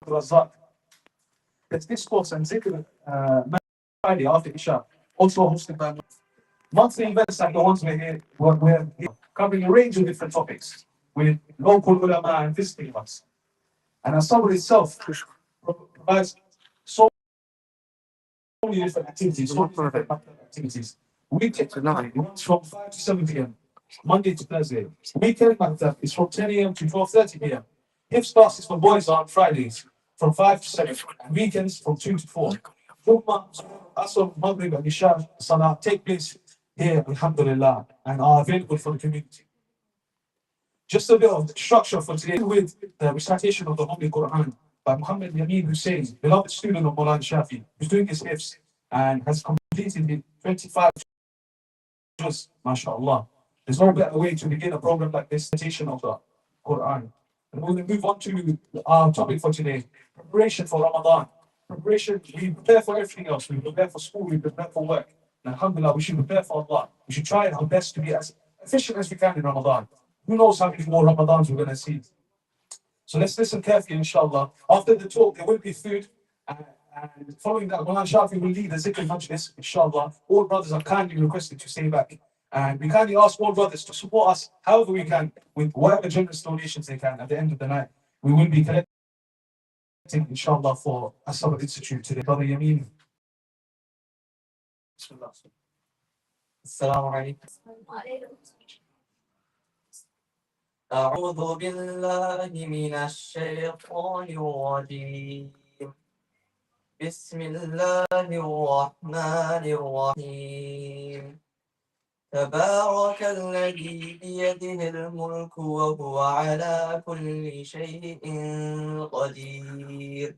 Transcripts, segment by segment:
Razak. There's discourse and zikr Friday after Isha, also hosted by monthly events like the ones we're here, covering a range of different topics with local ulama and visiting us. And as Sabr itself provides so many different activities, so many different activities. Weekend it runs from 5 to 7 p.m. Monday to Thursday. Weekend maktab is from 10 a.m. to 12:30 p.m. Hifz classes for boys are on Fridays from 5 to 7, and weekends from 2 to 4. Jummah, Asr, Maghrib, and Isha Salah take place here, alhamdulillah, and are available for the community. Just a bit of structure for today with the recitation of the Holy Quran by Muhammad Yameen Hussein, beloved student of Maulana Shafi, who's doing his hifz and has completed the 25 juz, mashallah. There's no better way to begin a program like this, recitation of the Quran. And we're going to move on to our topic for today, preparation for Ramadan. Preparation, we prepare for everything else. We prepare for school, we prepare for work. And alhamdulillah, we should prepare for Allah. We should try our best to be as efficient as we can in Ramadan. Who knows how many more Ramadans we're going to see. So let's listen carefully, inshallah. After the talk, there will be food. And following that, Maulana Shafi will lead the zikr majlis, inshallah. All brothers are kindly requested to stay back. And we kindly ask all brothers to support us however we can with whatever generous donations they can. At the end of the night, we will be collecting, inshallah, for As-Sabr Institute today. Brother Yameen. Bismillah. Assalamu alaikum. أعوذ بالله من الشيطان الرجيم بسم الله الرحمن الرحيم تبارك الذي بيده الملك وهو على كل شيء قدير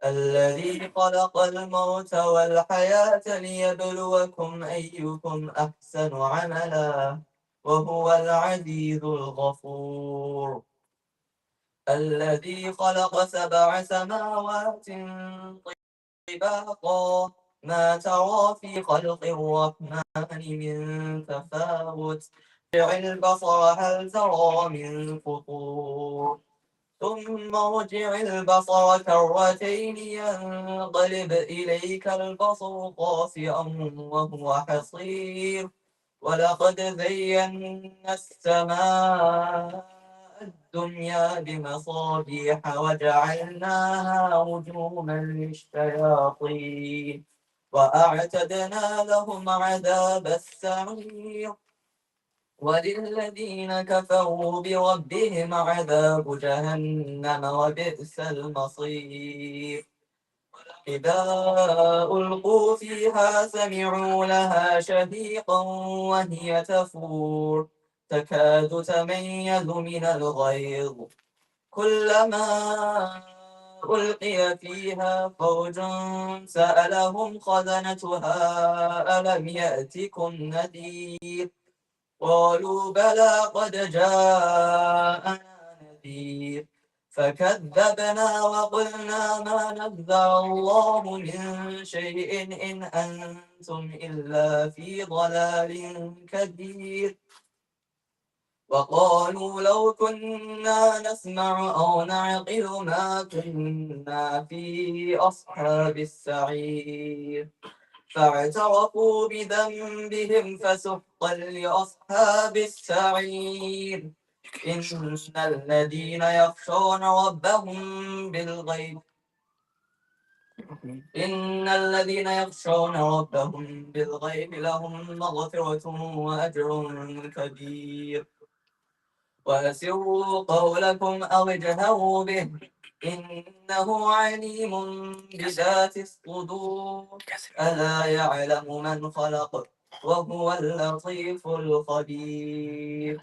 الذي خلق الموت والحياة ليبلوكم أيكم أحسن عملا وهو العزيز الغفور الذي خلق 7 سماوات طباقا ما ترى في خلق الرحمن من تفاوت ارجع البصر هل ترى من فطور ثم ارجع البصر كرتين ينقلب إليك البصر خاسئا وهو حصير ولقد زينا السماء الدنيا بمصابيح وجعلناها رجوما للشياطين وأعتدنا لهم عذاب السعير وللذين كفروا بربهم عذاب جهنم وبئس المصير إذا ألقوا فيها سمعوا لها شهيقا وهي تفور تكاد تميز من الغيظ كلما ألقي فيها فوج سألهم خزنتها ألم يأتكم نذير قالوا بلى قد جاءنا نذير فكذبنا وقلنا ما نزل الله من شيء إن أنتم إلا في ضلال كبير وقالوا لو كنا نسمع أو نعقل ما كنا في أصحاب السعير فاعترفوا بذنبهم فسحقا لأصحاب السعير إن الذين يخشون ربهم بالغيب لهم مغفرة وأجر كبير وأسروا قولكم أو اجهروا به إنه عليم بذات الصدور ألا يعلم من خلق وهو اللطيف الخبير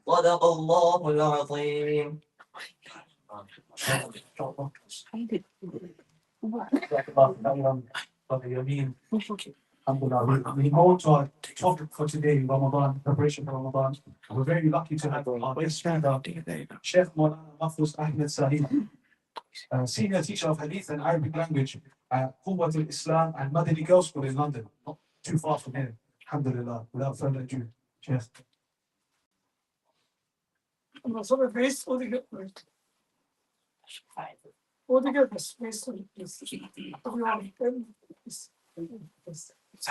صدق الله العظيم. Alhamdulillah. We go to our topic for today, Ramadan, preparation for Ramadan. We're very lucky to have our guest speaker, Sheikh Maulana Mahfuz Ahmed Sahib, senior teacher of Hadith and Arabic language at Quwwat al-Islam and Madani Girls School in London, not too far from here. Alhamdulillah. Without further ado, Sheikh. بسم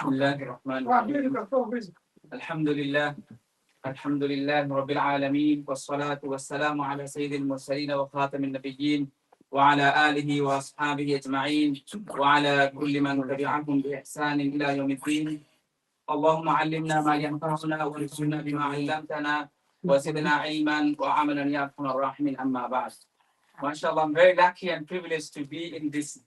الله الرحمن الرحيم الحمد لله الحمد لله رب العالمين والصلاة والسلام على سيد المرسلين وخاتم النبيين وعلى آله وأصحابه أجمعين وعلى كل من تبعهم بإحسان إلى يوم الدين اللهم علمنا ما ينفعنا وارزقنا بما علمتنا وزدنا علما وعملا يا أرحم الراحمين أما بعد. MashaAllah, I'm very lucky and privileged to be in this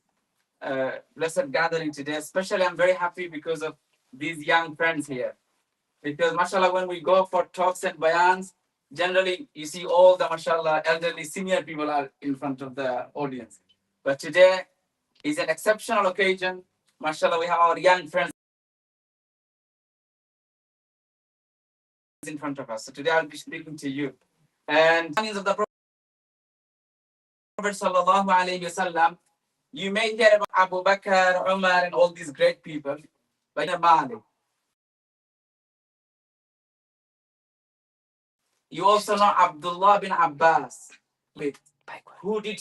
blessed gathering today. Especially, I'm very happy because of these young friends here. Because, mashallah, when we go for talks and bayans, generally you see all the, mashallah, elderly senior people are in front of the audience. But today is an exceptional occasion. Mashallah, we have our young friends in front of us. So today I'll be speaking to you. And of the Prophet sallallahu alayhi wasallam, you may hear about Abu Bakr, Umar, and all these great people. But Malik. You also know Abdullah bin Abbas, who did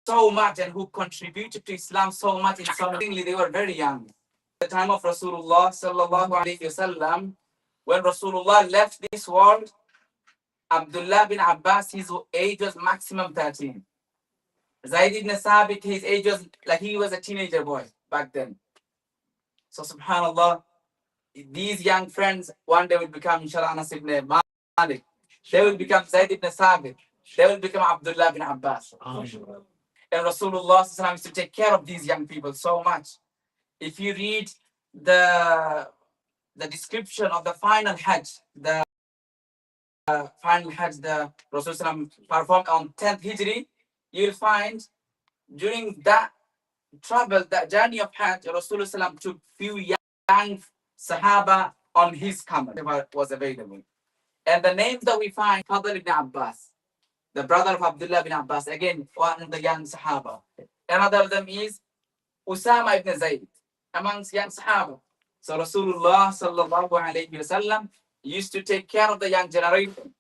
so much and who contributed to Islam so much in so many. They were very young. At the time of Rasulullah sallallahu alayhi wasallam, when Rasulullah left this world, Abdullah bin Abbas, his age was maximum 13. Zayd ibn Sabit, his age was like he was a teenager boy back then. So subhanallah, these young friends one day will become inshallah Anas ibn Malik. They will become Zayd ibn Sabit. They will become Abdullah bin Abbas. And Rasulullah used to take care of these young people so much. If you read the description of the final Hajj, the Rasulullah performed on 10th Hijri, you'll find during that travel, that journey of Hajj, Rasulullah took few young Sahaba on his camel, whatever was available. And the names that we find, Fadl ibn Abbas, the brother of Abdullah bin Abbas, again, one of the young Sahaba. Another of them is Usama ibn Zayd, amongst young Sahaba. So Rasulullah sallallahu alayhi wasallam used to take care of the young generation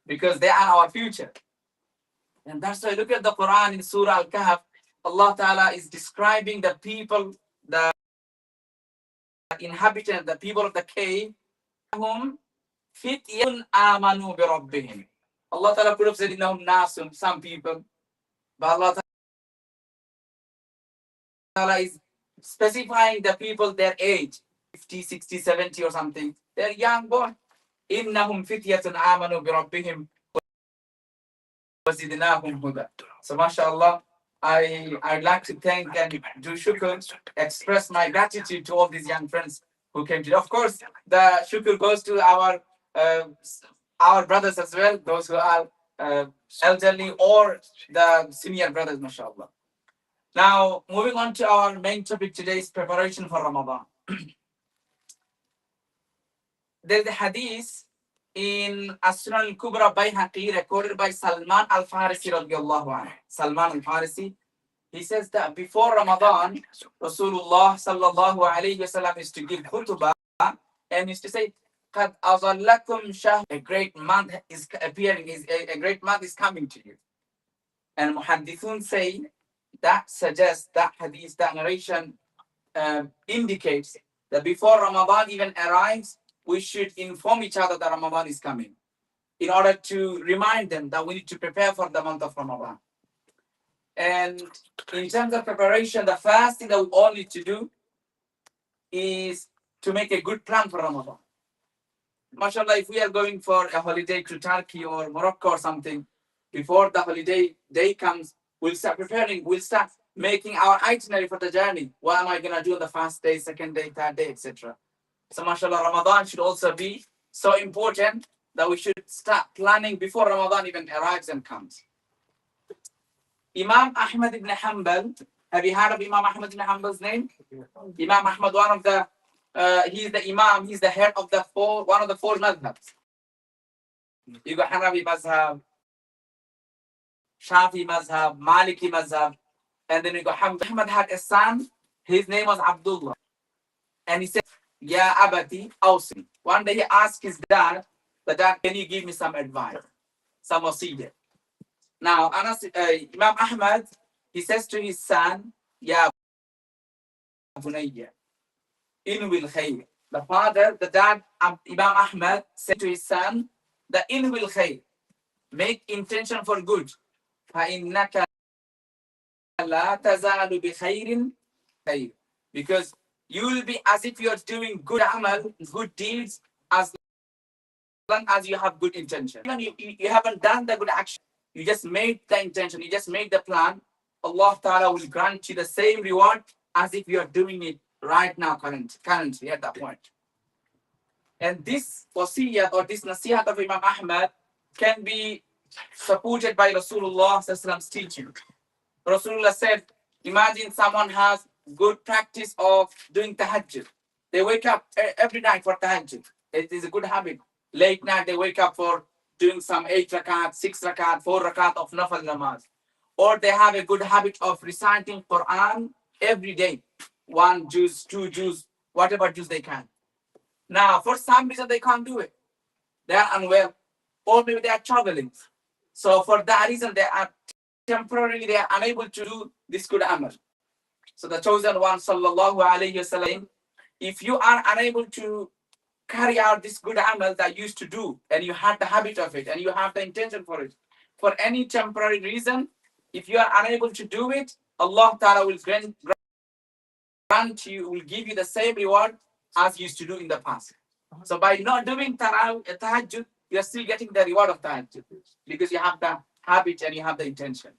because they are our future. And that's why look at the Quran in Surah Al-Kahf. Allah Ta'ala is describing the people, the inhabitants, the people of the cave, whom fityun amanu bi rabbihim. Allah Ta'ala could have said innahum nasum, some people, but Allah Ta'ala is specifying the people, their age, 50, 60, 70 or something. They're young boy. Innahum fityatun amanu bi rabbihim wazidnahum huda. So mashallah, I'd like to thank and do shukr, express my gratitude to all these young friends who came today. Of course, the shukr goes to our brothers as well, those who are elderly or the senior brothers, mashallah. Now, moving on to our main topic today is preparation for Ramadan. There's a hadith in As-Sunan al-Kubra Bayhaqi recorded by Salman al-Farisi radiyallahu anhu. Salman al-Farisi, he says that before Ramadan, Rasulullah sallallahu alayhi wasallam used to give khutbah and used to say, "Qad azallakum shahr." A great month is appearing, a great month is coming to you. And muhaddithun say that suggests, that hadith, that narration indicates that before Ramadan even arrives, we should inform each other that Ramadan is coming in order to remind them that we need to prepare for the month of Ramadan. And in terms of preparation, the first thing that we all need to do is to make a good plan for Ramadan. MashaAllah, if we are going for a holiday to Turkey or Morocco or something, before the holiday day comes, we'll start preparing, we'll start making our itinerary for the journey. What am I going to do on the first day, second day, third day, etc. So mashallah, Ramadan should also be so important that we should start planning before Ramadan even arrives and comes. Imam Ahmad ibn Hanbal, have you heard of Imam Ahmad ibn Hanbal's name? Imam Ahmad, one of the, he's the Imam, he's the head of the one of the four madhabs. You got Hanafi mazhab, Shafi mazhab, Maliki mazhab, and then you got Hanbal. Ahmad had a son, his name was Abdullah. And he said, Ya abati awsi. One day he asked his dad, the dad, can you give me some advice, some wasiyah? Now, Imam Ahmad, he says to his son, Ya bunayya, in will khayr. The father, the dad, Imam Ahmad, said to his son, the in will khayr. Make intention for good. فَإِنَّكَ لَا تَزَالُ بِخَيْرٍ خَيْرٍ. Because you will be as if you are doing good amal, good deeds, as long as you have good intention. Even you haven't done the good action, you just made the intention, you just made the plan, Allah Ta'ala will grant you the same reward as if you are doing it right now, currently at that point. And this wasiyah or this nasihat of Imam Ahmad can be supported by Rasulullah's teaching. Rasulullah said, imagine someone has good practice of doing tahajjud. They wake up every night for tahajjud. It is a good habit. Late night they wake up for doing some 8 rakat, 6 rakat, 4 rakat of nafal namaz. Or they have a good habit of reciting Quran every day. 1 juz, 2 juz, whatever juz they can. Now, for some reason they can't do it. They are unwell. Or maybe they are traveling. So for that reason, they are temporarily they are unable to do this good amal. So the chosen one, sallallahu alayhi wasallam, if you are unable to carry out this good amal that you used to do, and you had the habit of it, and you have the intention for it, for any temporary reason, if you are unable to do it, Allah Ta'ala will grant you, will give you the same reward as you used to do in the past. So by not doing tahajjud, you are still getting the reward of tahajjud because you have the habit and you have the intention.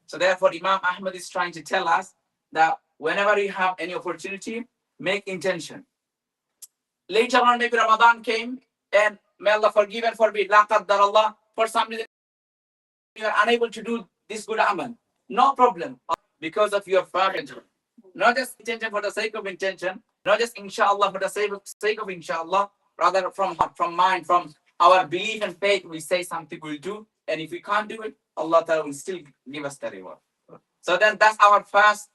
So therefore, Imam Ahmad is trying to tell us that whenever you have any opportunity, make intention. Later on, maybe Ramadan came, and may Allah forgive and forbid, la qaddar Allah, for some reason you are unable to do this good amal. No problem, because of your fervent. Not just intention for the sake of intention, not just inshallah for the sake of inshallah, rather from heart, from mind, from our belief and faith, we say something we'll do, and if we can't do it, Allah Ta'ala will still give us the reward. So then that's our first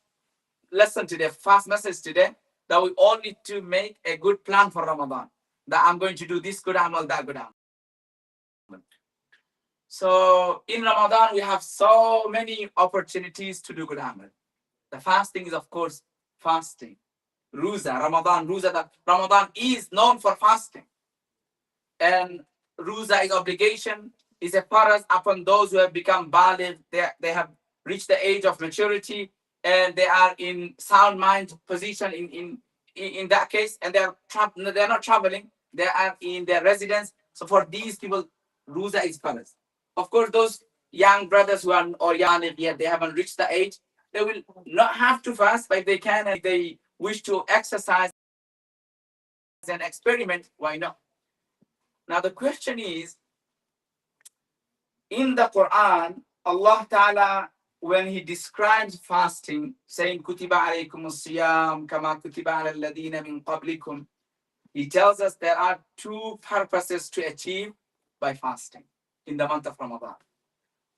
lesson today, first message today, that we all need to make a good plan for Ramadan. That I'm going to do this good amal, that good amal. So in Ramadan, we have so many opportunities to do good amal. The fasting is, of course, fasting. Ruza, Ramadan, Ramadan is known for fasting. And Ruza is obligation, is a faraz upon those who have become baligh, they have reached the age of maturity, and they are in sound mind position in that case, and they're not traveling, they are in their residence. So for these people, Ruza is faraz. Of course, those young brothers who are or young yet they haven't reached the age, they will not have to fast, but if they can and if they wish to exercise and experiment, why not? Now the question is, in the Quran, Allah Ta'ala, when He describes fasting, saying, Kutiba alaykum as-siyam kama kutiba ala alladhina min qablikum, He tells us there are 2 purposes to achieve by fasting in the month of Ramadan.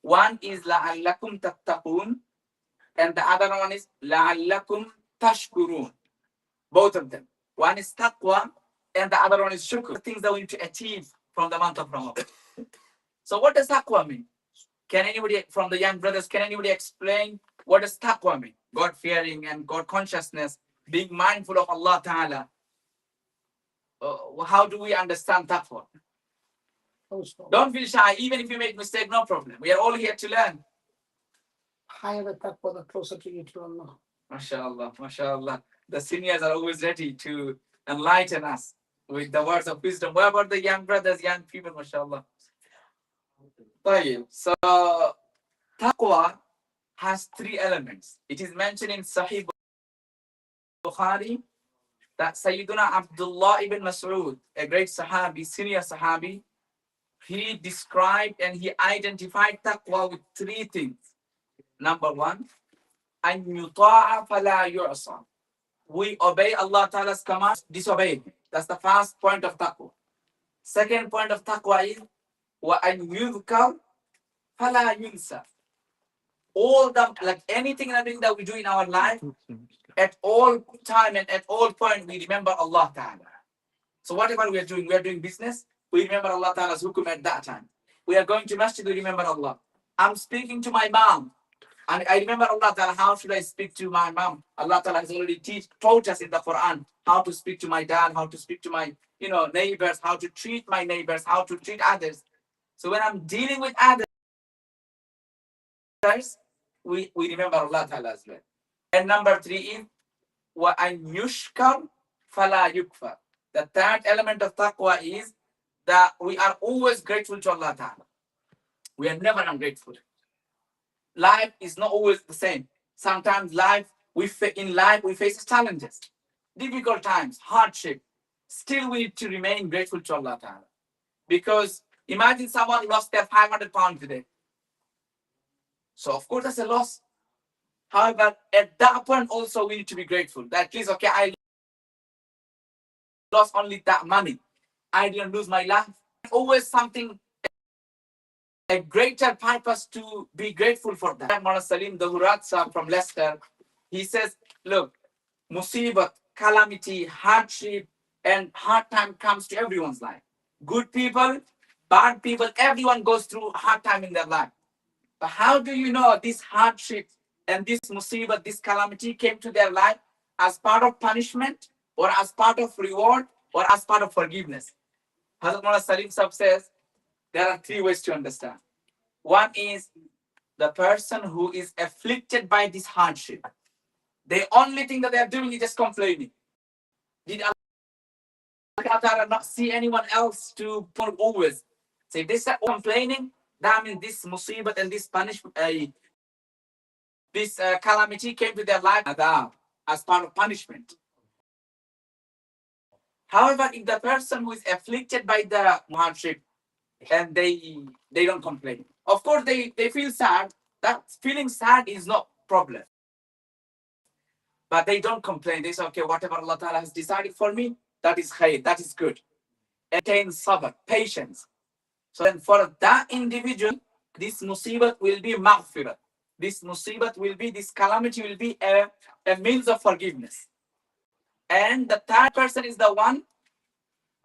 One is la'allakum tattaqun, and the other one is la'allakum tashkurun. Both of them. One is taqwa, and the other one is shukr. Things that we need to achieve from the month of Ramadan. So what does taqwa mean? Can anybody from the young brothers, can anybody explain what does taqwa mean? God fearing and God consciousness, being mindful of Allah Ta'ala. How do we understand taqwa? Don't feel shy. Even if you make mistake, no problem. We are all here to learn. Higher the taqwa, the closer to you to Allah. MashaAllah, MashaAllah. The seniors are always ready to enlighten us with the words of wisdom. What about the young brothers, young people, MashaAllah? So, taqwa has 3 elements. It is mentioned in Sahih Bukhari that Sayyiduna Abdullah ibn Mas'ud, a great Sahabi, senior Sahabi, he described and he identified taqwa with 3 things. Number 1, an yuta'a fala yu'sa. We obey Allah Ta'ala's commands, disobey Him. That's the first point of taqwa. Second point of taqwa is wa an yudhkar fala yunsa. All the, like anything and everything that we do in our life, at all time and at all point, we remember Allah Ta'ala. So whatever we are doing business, we remember Allah Ta'ala's hukum at that time. We are going to masjid, we remember Allah. I'm speaking to my mom. And I remember Allah Ta'ala, how should I speak to my mom? Allah Ta'ala has already taught us in the Quran how to speak to my dad, how to speak to my neighbors, how to treat my neighbors, how to treat others. So when I'm dealing with others, we remember Allah Ta'ala as well. And number 3 is وَأَن يُشْكَرْ فَلَا يُكْفَرْ. The third element of taqwa is that we are always grateful to Allah Ta'ala. We are never ungrateful. Life is not always the same. Sometimes in life we face challenges, difficult times, hardship. Still we need to remain grateful to Allah Ta'ala. Because imagine someone lost their 500 pounds today. So of course that's a loss. However, at that point also we need to be grateful. That at least, okay, I lost only that money. I didn't lose my life. Always something, a greater purpose to be grateful for that. Maulana Salim, the Hurat from Leicester, he says, look, musibat, calamity, hardship, and hard time comes to everyone's life. Good people, bad people, everyone goes through hard time in their life. But how do you know this hardship and this musibat, this calamity came to their life as part of punishment, or as part of reward, or as part of forgiveness? Hazrat Maulana Salim Sahib says there are 3 ways to understand. One is the person who is afflicted by this hardship. The only thing that they are doing is just complaining. Did Allah not see anyone else to always? So if they start complaining, that means this musibat and this punishment, this calamity came to their life as part of punishment. However, if the person who is afflicted by the hardship and they don't complain, of course they feel sad. That feeling sad is not problem. But they don't complain. They say, okay, whatever Allah Ta'ala has decided for me, that is khair, that is good. Attain sabr, patience. So then for that individual, this musibat will be maghfirah. This musibat will be, this calamity will be a means of forgiveness. And the third person is the one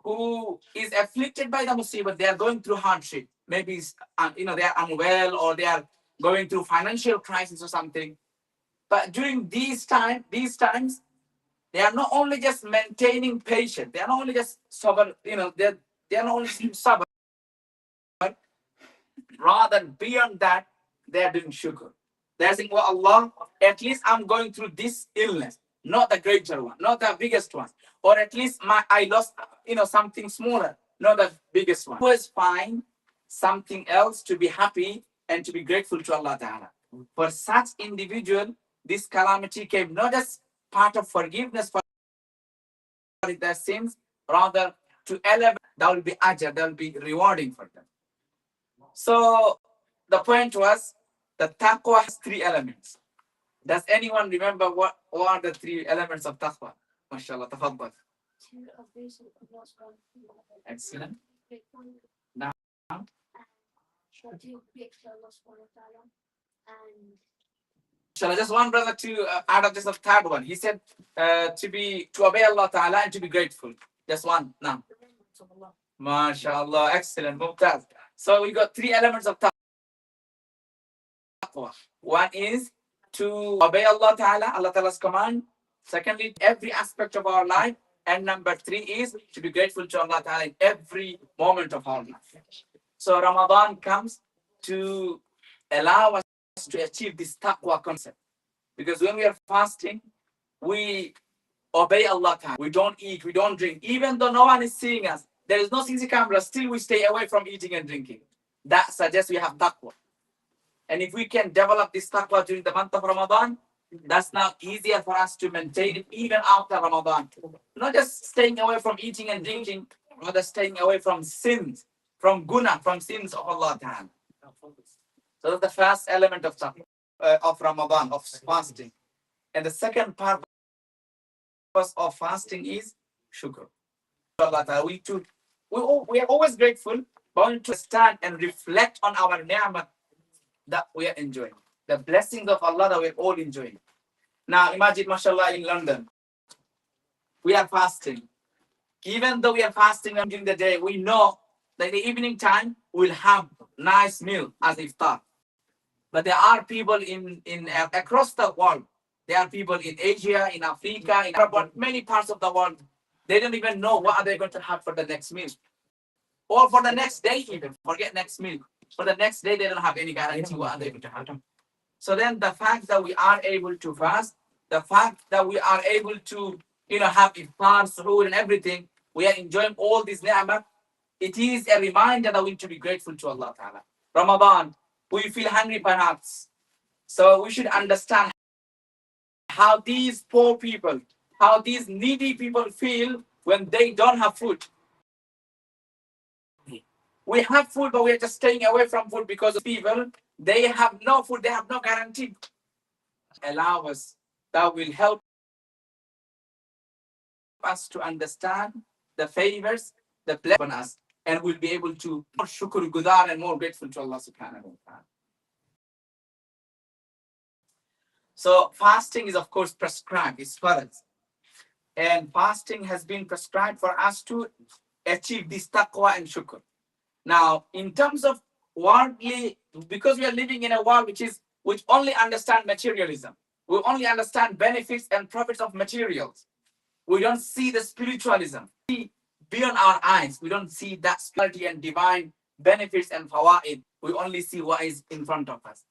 who is afflicted by the musibat. They are going through hardship. Maybe they are unwell, or they are going through financial crisis or something. But during these times, they are not only just maintaining patience, they are not only just sabr, they are not only sabr, rather beyond that, they are doing shukr. They are saying, well, Allah, at least I'm going through this illness, not the greater one, not the biggest one. Or at least I lost, something smaller, not the biggest one. Always find something else to be happy and to be grateful to Allah Ta'ala. For such individual, this calamity came not as part of forgiveness for their sins, rather to elevate, that will be ajr, that will be rewarding for them. So the point was, the taqwa has 3 elements. Does anyone remember what are the 3 elements of taqwa? MashaAllah, tafaddal. Excellent. Now, inshallah, just one brother to add up just a third one. He said to obey Allah Ta'ala and to be grateful. Just one now. MashaAllah, excellent, mumtaz. So we got 3 elements of taqwa. One is to obey Allah Ta'ala, Allah Ta'ala's command. Secondly, every aspect of our life. And number 3 is to be grateful to Allah Ta'ala in every moment of our life. So Ramadan comes to allow us to achieve this taqwa concept. Because when we are fasting, we obey Allah Ta'ala. We don't eat, we don't drink. Even though no one is seeing us, there is no CC camera, still we stay away from eating and drinking. That suggests we have taqwa. And if we can develop this taqwa during the month of Ramadan, that's now easier for us to maintain it even after Ramadan. Not just staying away from eating and drinking, rather staying away from sins, from guna, from sins of Allah Ta'ala. So that's the first element of taqwa, of Ramadan, of fasting. And the second purpose of fasting is shukr. Allah Ta'ala, we are always grateful, but we need to stand and reflect on our ni'mah that we are enjoying, the blessings of Allah that we're all enjoying. Now imagine, mashallah, in London, we are fasting. Even though we are fasting during the day, we know that in the evening time we'll have nice meal as iftar. But there are people in across the world. There are people in Asia, in Africa, in Europe, many parts of the world. They don't even know what are they going to have for the next meal. Or for the next day even. Forget next meal. For the next day, they don't have any guarantee what are they going to have. So then the fact that we are able to fast, the fact that we are able to, have iftar, suhoor and everything, we are enjoying all this ni'mah. It is a reminder that we need to be grateful to Allah Ta'ala. Ramadan, we feel hungry perhaps. So we should understand how these poor people, how these needy people feel when they don't have food. We have food, but we are just staying away from food because of people, they have no food, they have no guarantee. Allow us, that will help us to understand the favors, the blessings on us, and we'll be able to more shukr gudar and more grateful to Allah subhanahu wa ta'ala. So fasting is of course prescribed, it's farad. And fasting has been prescribed for us to achieve this taqwa and shukr. Now, in terms of worldly, because we are living in a world which only understand materialism, we only understand benefits and profits of materials. We don't see the spiritualism. Beyond our eyes, we don't see that spirituality and divine benefits and fawaid. We only see what is in front of us.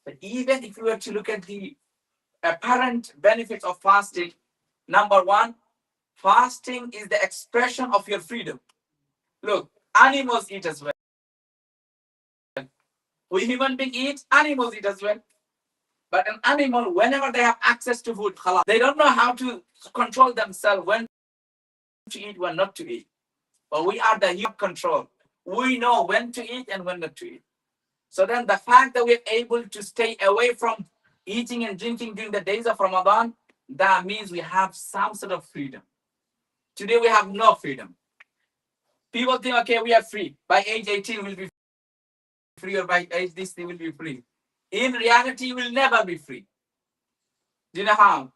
But even if we were to look at the apparent benefits of fasting, number one, fasting is the expression of your freedom. Look, animals eat as well. We human beings eat, animals eat as well. But an animal, whenever they have access to food, halal, they don't know how to control themselves when to eat, when not to eat. But we are the human control. We know when to eat and when not to eat. So then the fact that we're able to stay away from eating and drinking during the days of Ramadan, that means we have some sort of freedom. Today we have no freedom. People think, okay, we are free. By age 18, we'll be free, or by age this, they will be free. In reality, you will never be free. Do you know how?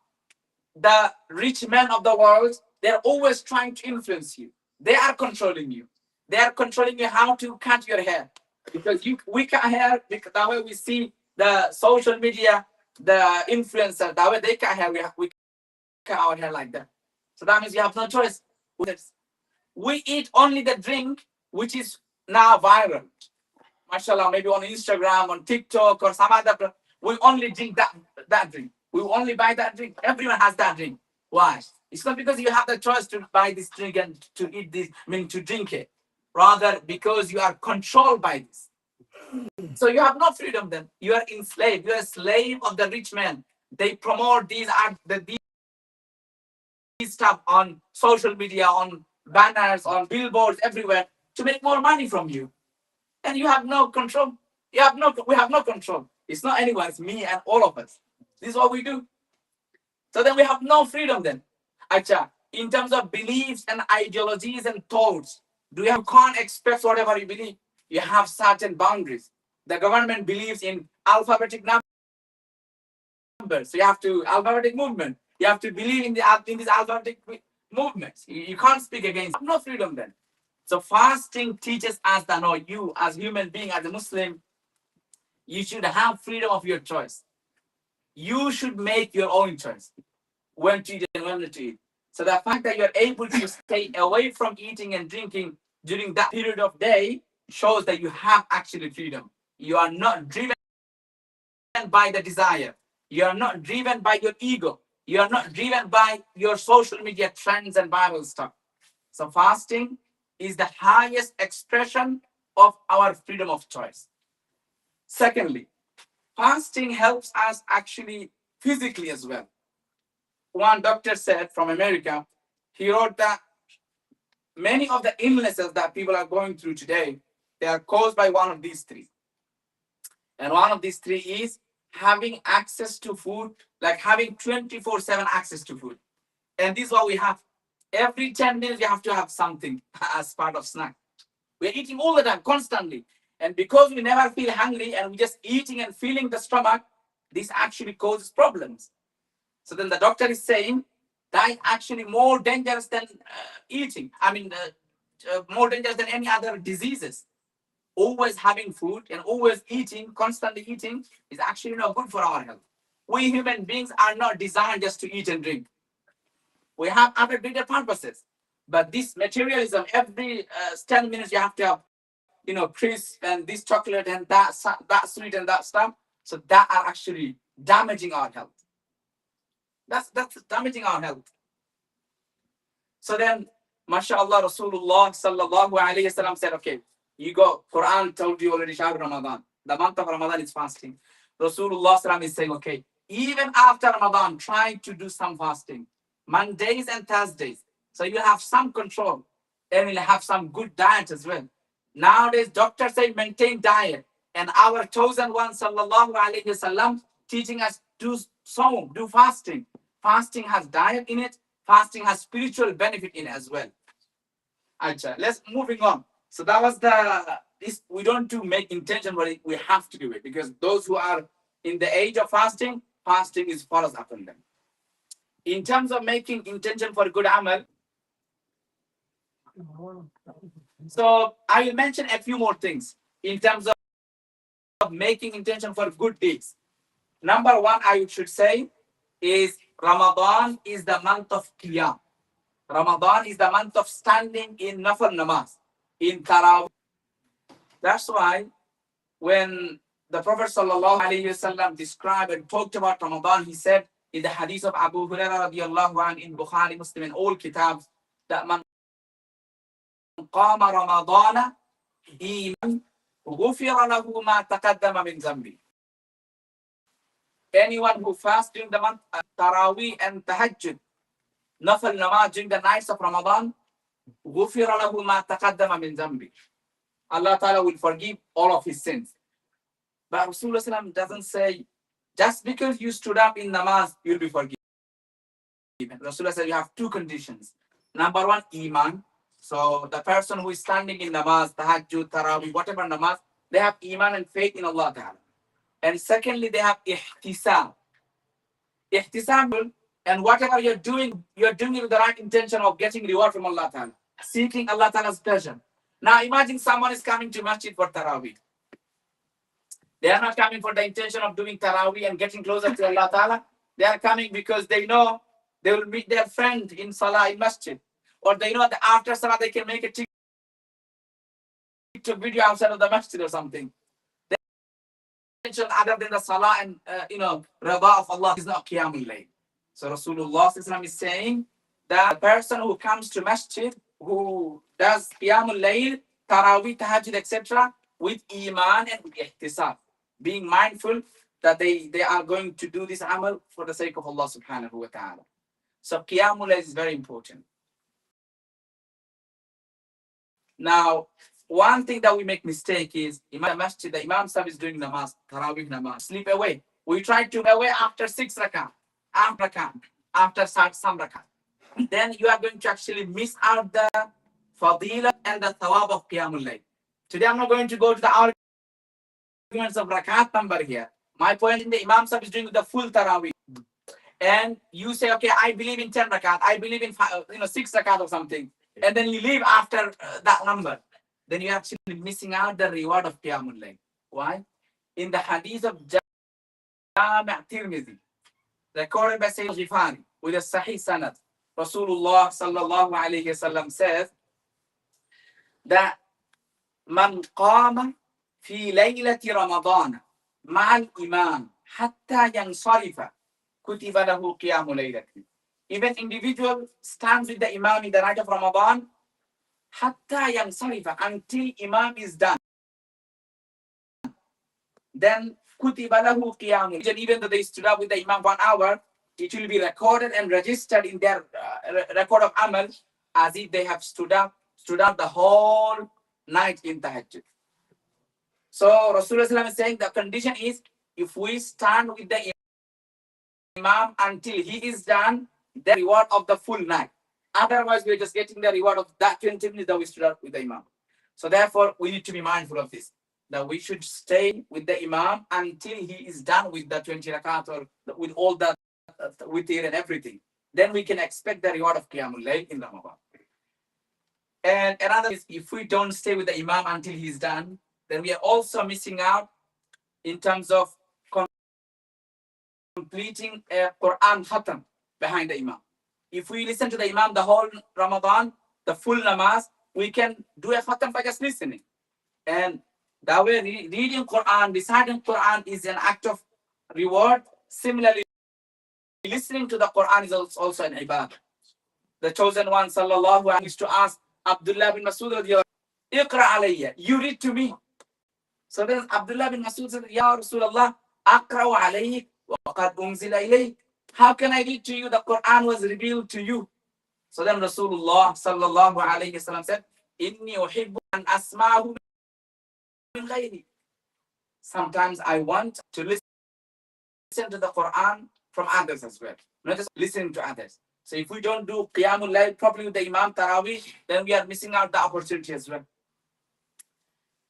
The rich men of the world, they're always trying to influence you. They are controlling you. They are controlling you how to cut your hair. Because we cut hair, because that way we see the social media, the influencer, that way they cut hair, we cut our hair like that. So that means you have no choice. We eat only the drink which is now viral. MashaAllah, maybe on Instagram, on TikTok, or some other. We only drink that drink. We only buy that drink. Everyone has that drink. Why? It's not because you have the choice to buy this drink and to eat this, to drink it. Rather, because you are controlled by this. So you have no freedom then. You are enslaved. You are a slave of the rich man. They promote these stuff on social media, on banners, on billboards, everywhere to make more money from you. And you have no control. We have no control. It's not anyone, it's me and all of us. This is what we do. So then we have no freedom then. Acha, in terms of beliefs and ideologies and thoughts, you can't express whatever you believe. You have certain boundaries. The government believes in alphabetic numbers. So you have to alphabetic movement. You have to believe in this alphabetic movements. You can't speak against. No freedom then. So fasting teaches us that no, you as human being, as a Muslim, you should have freedom of your choice. You should make your own choice when to eat and when not to eat. So the fact that you're able to stay away from eating and drinking during that period of day shows that you have actually freedom. You are not driven by the desire. You are not driven by your ego. You are not driven by your social media trends and viral stuff. So fasting is the highest expression of our freedom of choice. Secondly, fasting helps us actually physically as well. One doctor said from America, he wrote that many of the illnesses that people are going through today, they are caused by one of these three. And one of these three is having access to food, like having 24/7 access to food. And this is what we have. Every 10 minutes, we have to have something as part of snack. We're eating all the time, constantly. And because we never feel hungry and we're just eating and filling the stomach, this actually causes problems. So then the doctor is saying that is actually more dangerous than eating. More dangerous than any other diseases. always having food and always eating, constantly eating, is actually not good for our health. We human beings are not designed just to eat and drink. We have other greater purposes. But this materialism, every 10 minutes you have to have, crisp and this chocolate and that sweet and that stuff. So that are actually damaging our health. That's damaging our health. So then, mashallah, Rasulullah sallallahu alayhi wasallam said, okay, you go, Quran told you already, Shahr Ramadan. The month of Ramadan is fasting. Rasulullah sallam is saying, okay, even after Ramadan, try to do some fasting. Mondays and Thursdays. So you have some control. And you'll have some good diet as well. Nowadays, doctors say maintain diet. And our chosen one, sallallahu alayhi wasallam, teaching us do sawm, do fasting. Fasting has diet in it. Fasting has spiritual benefit in it as well. Acha, let's moving on. So that was this. We don't do make intention, but we have to do it because those who are in the age of fasting, fasting is follows upon them. In terms of making intention for good amal, so I will mention a few more things in terms of making intention for good deeds. Number one, I should say, is Ramadan is the month of Qiyam. Ramadan is the month of standing in Nafal Namaz, in Tarawih. That's why when the Prophet ﷺ described and talked about Ramadan, he said in the hadith of Abu Hurairah radiallahu anhu in Bukhari, Muslim, in all kitabs, that man qama Ramadana iman ghufira lahu ma taqaddama min zambi. Anyone who fasts during the month of Taraweeh and Tahajjud, Nafal Namaz during the nights of Ramadan, ghufira lahu ma taqaddama min zambi. Allah Ta'ala will forgive all of his sins. But Rasulullah doesn't say, just because you stood up in namaz, you'll be forgiven. Rasulullah said you have two conditions. Number one, iman. So the person who is standing in namaz, tahajjud, tarawih, whatever namaz, they have iman and faith in Allah Ta'ala. And secondly, they have ihtisab. Ihtisab, and whatever you're doing it with the right intention of getting reward from Allah Ta'ala, seeking Allah Ta'ala's pleasure. Now imagine someone is coming to masjid for tarawih. They are not coming for the intention of doing tarawih and getting closer to Allah Ta'ala. They are coming because they know they will meet their friend in salah in masjid. Or they know that after salah they can make a TikTok video outside of the masjid or something. The intention other than the salah and rida of Allah is not qiyamul layl. So Rasulullah is saying that the person who comes to masjid, who does qiyamul layl, tarawih, tahajjud, etc., with iman and with ihtisab, being mindful that they are going to do this amal for the sake of Allah subhanahu wa ta'ala. So qiyamul layl is very important. Now, one thing that we make mistake is Imam Masjid, the Imam Sahib is doing namaz, tarawih namaz, sleep away. We try to away after 6 rakat, after some rakat. Then you are going to actually miss out the fadila and the thawab of qiyamul layl. Today I'm not going to go to the arguments of rakat number here. My point in the Imam Sahib is doing the full tarawih. And you say, okay, I believe in 10 rakat, I believe in 6 rakat or something. And then you leave after that number. Then you're actually missing out the reward of qiyamul layl. Why? In the hadith of Jami' Tirmidhi, recorded by Sayyid Ghifari with a Sahih Sanad, Rasulullah sallallahu alayhi wasallam says that man qama fi laylati Ramadan ma'al imam hatta yansarifa kutiba lahu qiyamul laylatin. Even individual stands with the imam in the night of Ramadan hatta yansarifa, until imam is done. Then kutiba lahu qiyamul laylatin. Even though they stood up with the imam 1 hour, it will be recorded and registered in their record of amal as if they have stood up the whole night in tahajjud. So Rasulullah is saying the condition is if we stand with the imam until he is done, the reward of the full night. Otherwise, we're just getting the reward of that 20 minutes that we stood up with the imam. So therefore, we need to be mindful of this, that we should stay with the imam until he is done with the 20 rakat or with all the witir and everything. Then we can expect the reward of qiyamul layl in Ramadan. And another is if we don't stay with the imam until he's done, then we are also missing out in terms of completing a Quran khatam behind the Imam. If we listen to the Imam the whole Ramadan, the full namaz, we can do a khatam by just listening. And that way, reading Quran, reciting Quran is an act of reward. Similarly, listening to the Quran is also an ibadah. The chosen one, sallallahu alaihi wasallam, used to ask Abdullah bin Masud, Iqra alayya, you read to me. So then Abdullah bin Masud said, Ya Rasulullah, Aqra'u alayhi wa qad unzila ilayk. How can I read to you? The Quran was revealed to you. So then Rasulullah sallallahu alayhi wasallam said, Inni uhibbu an asma'ahu min ghayri. Sometimes I want to listen to the Quran from others as well, not just listening to others. So if we don't do Qiyamul Layl properly with the Imam Taraweeh, then we are missing out the opportunity as well.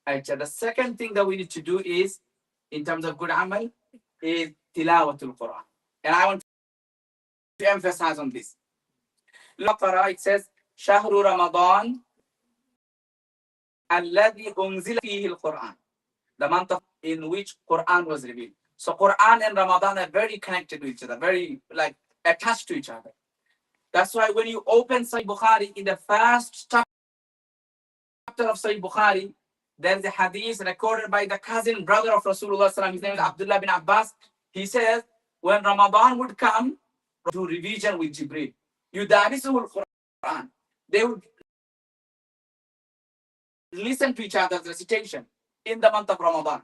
Right, so the second thing that we need to do is, in terms of good amal, is tilawatul Quran. And I want to emphasize on this. It says, Shahru Ramadan alladhi unzila fihi al-Quran. The month in which Quran was revealed. So Quran and Ramadan are very connected to each other, very like attached to each other. That's why when you open Sahih Bukhari, in the first chapter of Sahih Bukhari, there's a hadith recorded by the cousin brother of Rasulullah sallallahu alaihi wasallam. His name is Abdullah bin Abbas. He says, when Ramadan would come, do revision with Jibreel. Yudarisuhu al-Quran. They would listen to each other's recitation in the month of Ramadan.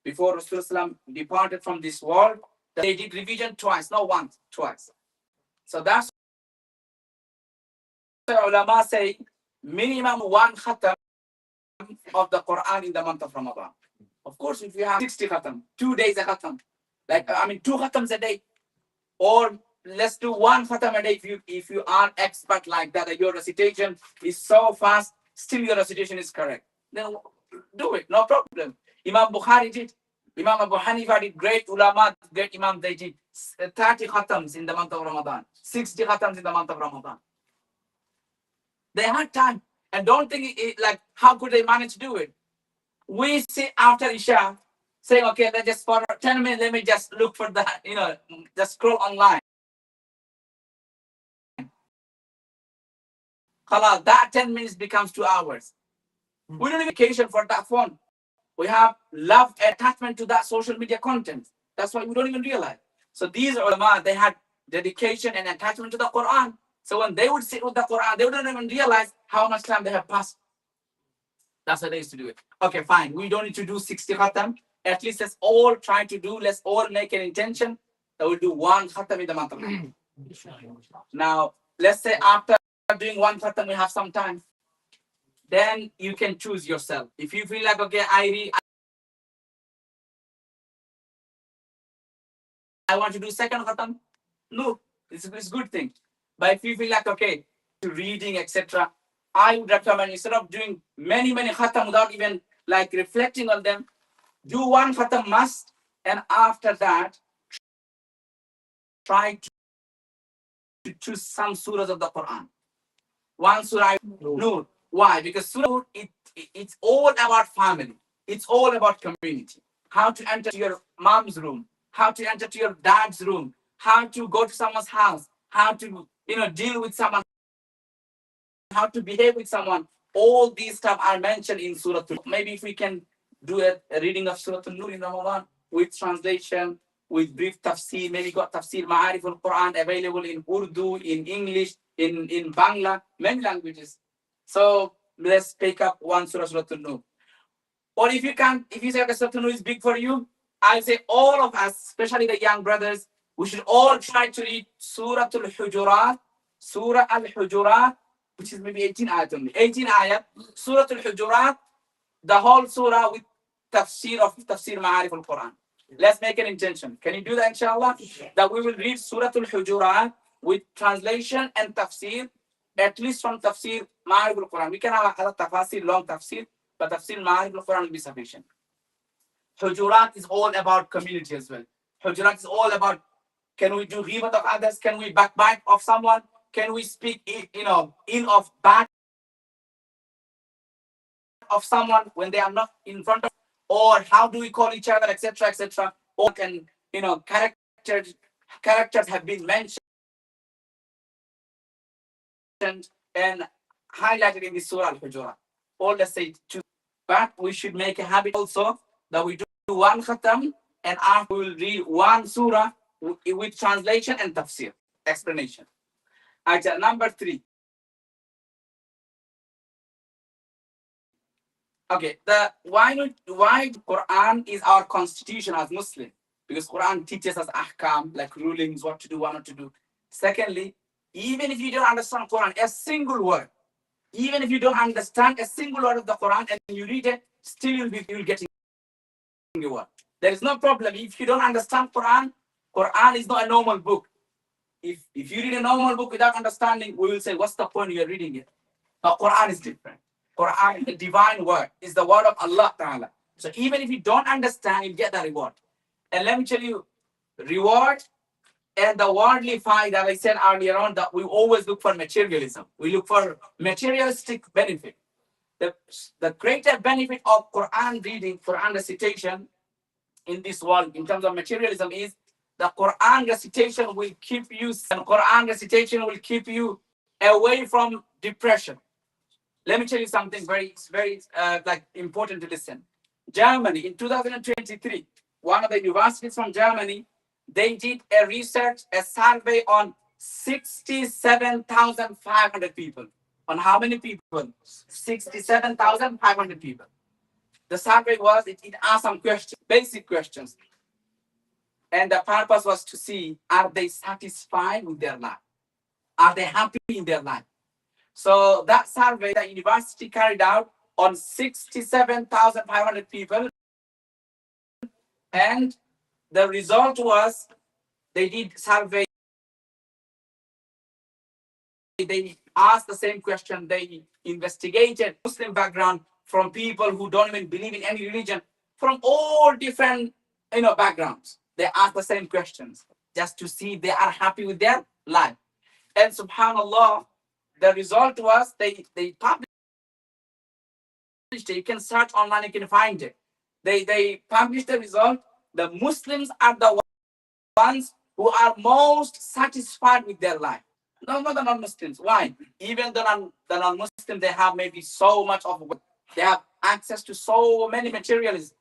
Before Rasulullah departed from this world, they did revision twice, not once, twice. So that's why ulama say minimum one khatam of the Quran in the month of Ramadan. Of course, if you have 60 khatam, 2 days a khatam, like 2 khatams a day, or let's do 1 khatam a day. If you are expert like that your recitation is so fast, still your recitation is correct, then do it, no problem. Imam Bukhari did. Imam Abu Hanifa did. Great ulama, great imam, they did 30 khatams in the month of Ramadan, 60 khatams in the month of Ramadan. They had time. And don't think like, how could they manage to do it? We sit after Isha saying, okay, let's just for 10 minutes, let me just look for that, just scroll online. That 10 minutes becomes 2 hours. We don't have vacation for that phone. We have love attachment to that social media content. That's why we don't even realize. So these ulama, they had dedication and attachment to the Quran. So when they would sit with the Quran, they wouldn't even realize how much time they have passed. That's how they used to do it. Okay, fine. We don't need to do 60 khatam. At least let's all try to do, let's all make an intention that we'll do 1 khatam in the month of Ramadan. Now, let's say after doing 1 khatam, we have some time. Then you can choose yourself. If you feel like, okay, I want to do 2nd khatam, no, it's a good thing. But if you feel like, okay, to reading, etc., I would recommend, instead of doing many khatam without even like reflecting on them, do 1 khatam must, and after that, try to choose some surahs of the Quran. 1 surah, no. Why? Because surah, it's all about family. It's all about community. How to enter your mom's room, how to enter to your dad's room, how to go to someone's house, how to deal with someone, how to behave with someone. All these stuff are mentioned in Surah. Maybe if we can do a reading of Surah An-Nur in Ramadan with translation, with brief tafsir, maybe got tafsir Ma'arif al-Quran available in Urdu, in English, in Bangla, many languages. So let's pick up 1 Surah An-Nur. Or if you can't, if you say okay, Surah An-Nur is big for you, I'll say all of us, especially the young brothers, we should all try to read Surah Al-Hujurat, Surah Al-Hujurat, which is maybe 18 ayat only. 18 ayat, Surah Al-Hujurat, the whole surah with tafsir Ma'arif al-Quran. Let's make an intention. Can you do that, inshallah? That we will read Surah Al-Hujurat with translation and tafsir, at least from tafsir Ma'arif al-Quran. We can have a tafsir, long tafsir, but tafsir Ma'arif al-Quran will be sufficient. Hujurat is all about community as well. Hujurat is all about, can we do ghibat of others? Can we backbite of someone? Can we speak, ill of bad of someone when they are not in front of, or how do we call each other, etc., etc. Or can, characters have been mentioned and highlighted in the Surah Al-Hujurat. Or let's say two. But we should make a habit also that we do one khatam, and after we will read one surah with translation and tafsir, explanation. Ayah number 3. Okay, why Quran is our constitution as Muslim? Because Quran teaches us ahkam, like rulings, what to do, what not to do. Secondly, even if you don't understand Quran, a single word, even if you don't understand a single word of the Quran and you read it, still you'll get a word. There is no problem. If you don't understand Quran, Quran is not a normal book. If you read a normal book without understanding, we will say, what's the point you're reading it? But Quran is different. Quran, the divine word, is the word of Allah Ta'ala. So even if you don't understand, you get the reward. And let me tell you, reward and the worldly fight that I said earlier on, that we always look for materialism. We look for materialistic benefit. The greater benefit of Quran reading, Quran recitation in this world in terms of materialism is the Quran recitation will keep you, and Quran recitation will keep you away from depression. Let me tell you something very important to listen. Germany in 2023, one of the universities from Germany, they did a research, a survey on 67,500 people. On how many people? 67,500 people. The survey was, it asked some questions, basic questions. And the purpose was to see, are they satisfied with their life? Are they happy in their life? So that survey the university carried out on 67,500 people. And the result was, they did survey, they asked the same question, they investigated Muslim background from people who don't even believe in any religion, from all different backgrounds. They asked the same questions just to see if they are happy with their life. And subhanallah, the result was they published it. You can search online, you can find it. They published the result. The Muslims are the ones who are most satisfied with their life. No, not the non-Muslims. Why? Even the non-Muslims, they have maybe so much of, they have access to so many materials.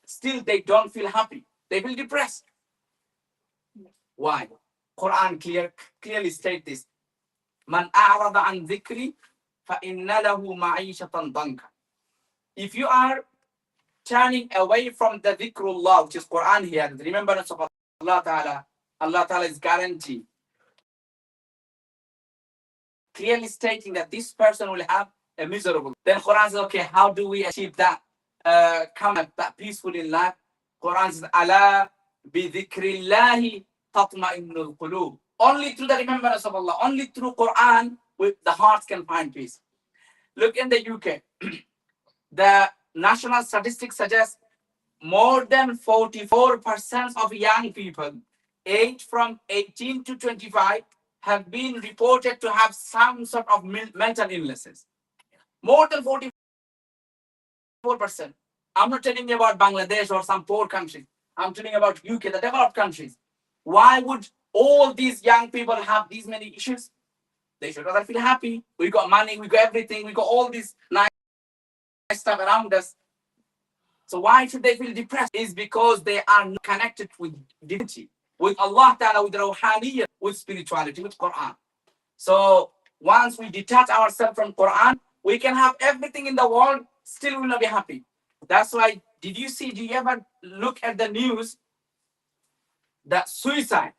Still, they don't feel happy. They feel depressed. Why? Quran clearly states this. Man a'rada an dhikri fa inna lahu ma'ishatan danka. If you are turning away from the dhikrullah, which is Quran here, the remembrance of Allah Ta'ala is guaranteed, clearly stating that this person will have a miserable. Then Quran says, okay, how do we achieve that? That peaceful in life. Quran says, ala bi dhikrillahi tatma'innul qulub. Only through the remembrance of Allah, only through Quran, the hearts can find peace. Look in the UK, the national statistics suggest more than 44% of young people aged from 18 to 25 have been reported to have some sort of mental illnesses. More than 44%. I'm not telling you about Bangladesh or some poor countries. I'm telling you about UK, the developed countries. Why would all these young people have these many issues? They should rather feel happy. We got money, we got everything, we got all this nice stuff around us. So why should they feel depressed? It's because they are not connected with divinity, with Allah Ta'ala, with Rawhaniyya, with spirituality, with Quran. So once we detach ourselves from Quran, we can have everything in the world, still will not be happy. That's why, do you ever look at the news that suicide,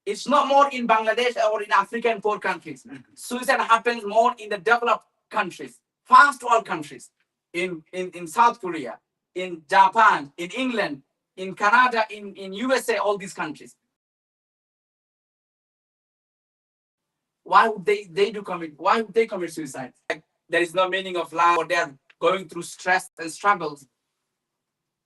it's not more in Bangladesh or in African poor countries. Suicide happens more in the developed countries, fast world countries, in South Korea, in Japan, in England, in Canada, in USA, all these countries. Why would they commit suicide? Like, there is no meaning of life, or they're going through stress and struggles.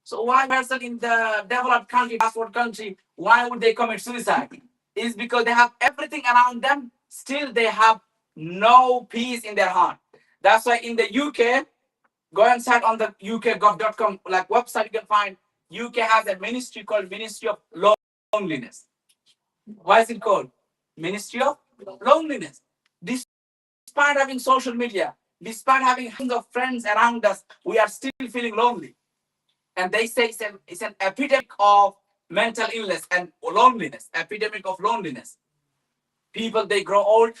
So why person in the developed country, fast world country, why would they commit suicide? Is because they have everything around them, still they have no peace in their heart. That's why in the UK, go and search on the ukgov.com like website, you can find UK has a ministry called Ministry of Loneliness. Why is it called Ministry of Loneliness? Despite having social media, despite having hundreds of friends around us, we are still feeling lonely. And they say it's an epidemic of mental illness and loneliness, epidemic of loneliness. People, they grow old,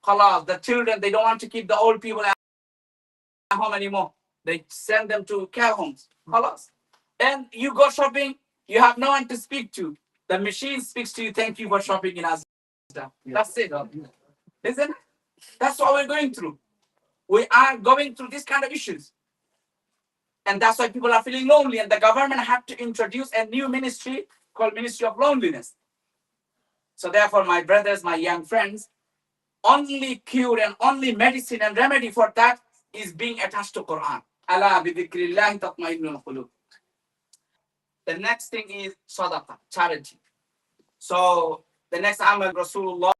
the children, they don't want to keep the old people at home anymore. They send them to care homes. And you go shopping, you have no one to speak to. The machine speaks to you, thank you for shopping in us. That's it. Isn't it? That's what we're going through. We are going through this kind of issues. And that's why people are feeling lonely. And the government had to introduce a new ministry called Ministry of Loneliness. So therefore, my brothers, my young friends, only cure and only medicine and remedy for that is being attached to Quran. Ala bi dhikrillahi tatma'innul qulub. The next thing is sadaqah, charity. So the next amal Rasulullah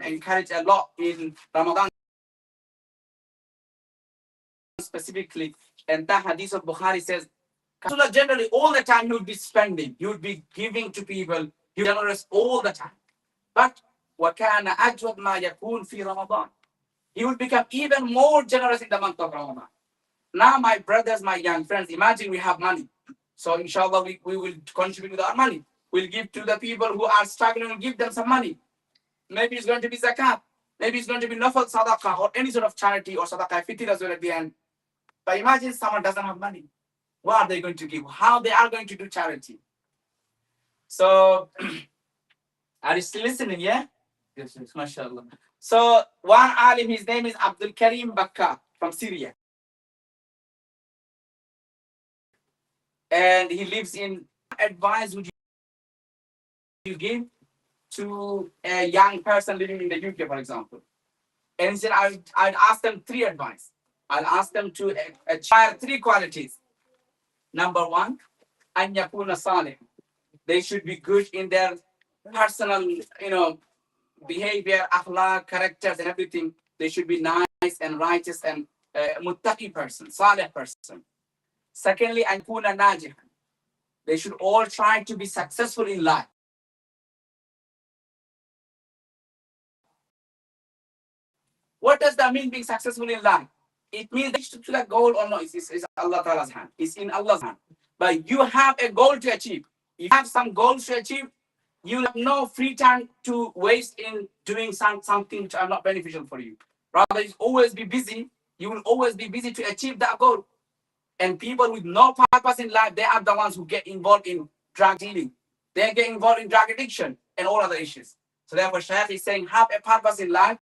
encouraged a lot in Ramadan specifically. And that hadith of Bukhari says, Rasulullah generally all the time he would be spending, he would be giving to people, he was generous all the time. But وَكَانَ أَجْوَدْ مَا يَكُونْ فِي رَمَضَانِ. He would become even more generous in the month of Ramadan. Now, my brothers, my young friends, imagine we have money. So inshallah, we will contribute with our money. We'll give to the people who are struggling, we'll give them some money. Maybe it's going to be zakat. Maybe it's going to be nafal sadaqah or any sort of charity or sadaqah fitr as well at the end. But imagine someone doesn't have money. What are they going to give? How they are going to do charity? So, are you still listening, yeah? Yes, mashallah. So, one alim, his name is Abdul Karim Bakka from Syria. And he lives in, advice would you give to a young person living in the UK, for example? And he said, I'd ask them three advice. I'll ask them to acquire three qualities. Number one, an yakuna salih. They should be good in their personal, behavior, akhlaq, characters, and everything. They should be nice and righteous and muttaqi person, salih person. Secondly, an yakuna najih. They should all try to be successful in life. What does that mean, being successful in life? It means that to that goal or no, it's Allah Ta'ala's hand. It's in Allah's hand. But you have a goal to achieve. If you have some goals to achieve, you have no free time to waste in doing something which are not beneficial for you. Rather, you always be busy. You will always be busy to achieve that goal. And people with no purpose in life, they are the ones who get involved in drug dealing. They get involved in drug addiction and all other issues. So therefore, Shaykh is saying, have a purpose in life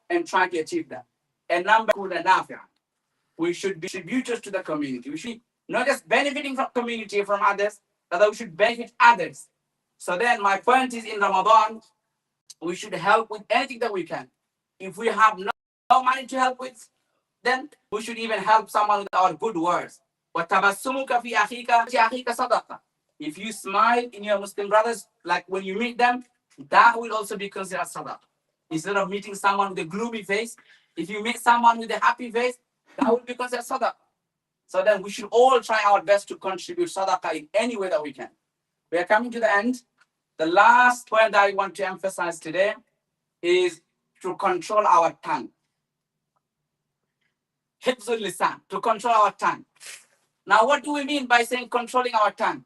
and try to achieve that. And number two, we should be contributors to the community. We should not just benefiting from community, from others, but we should benefit others. So then my point is, in Ramadan, we should help with anything that we can. If we have no money to help with, then we should even help someone with our good words. If you smile in your Muslim brothers, like when you meet them, that will also be considered sadaqah. Instead of meeting someone with a gloomy face, if you meet someone with a happy face, that will be considered sadaqah. So then we should all try our best to contribute sadaqah in any way that we can. We are coming to the end. The last point that I want to emphasize today is to control our tongue. Hifzul lisan, to control our tongue. Now, what do we mean by saying controlling our tongue?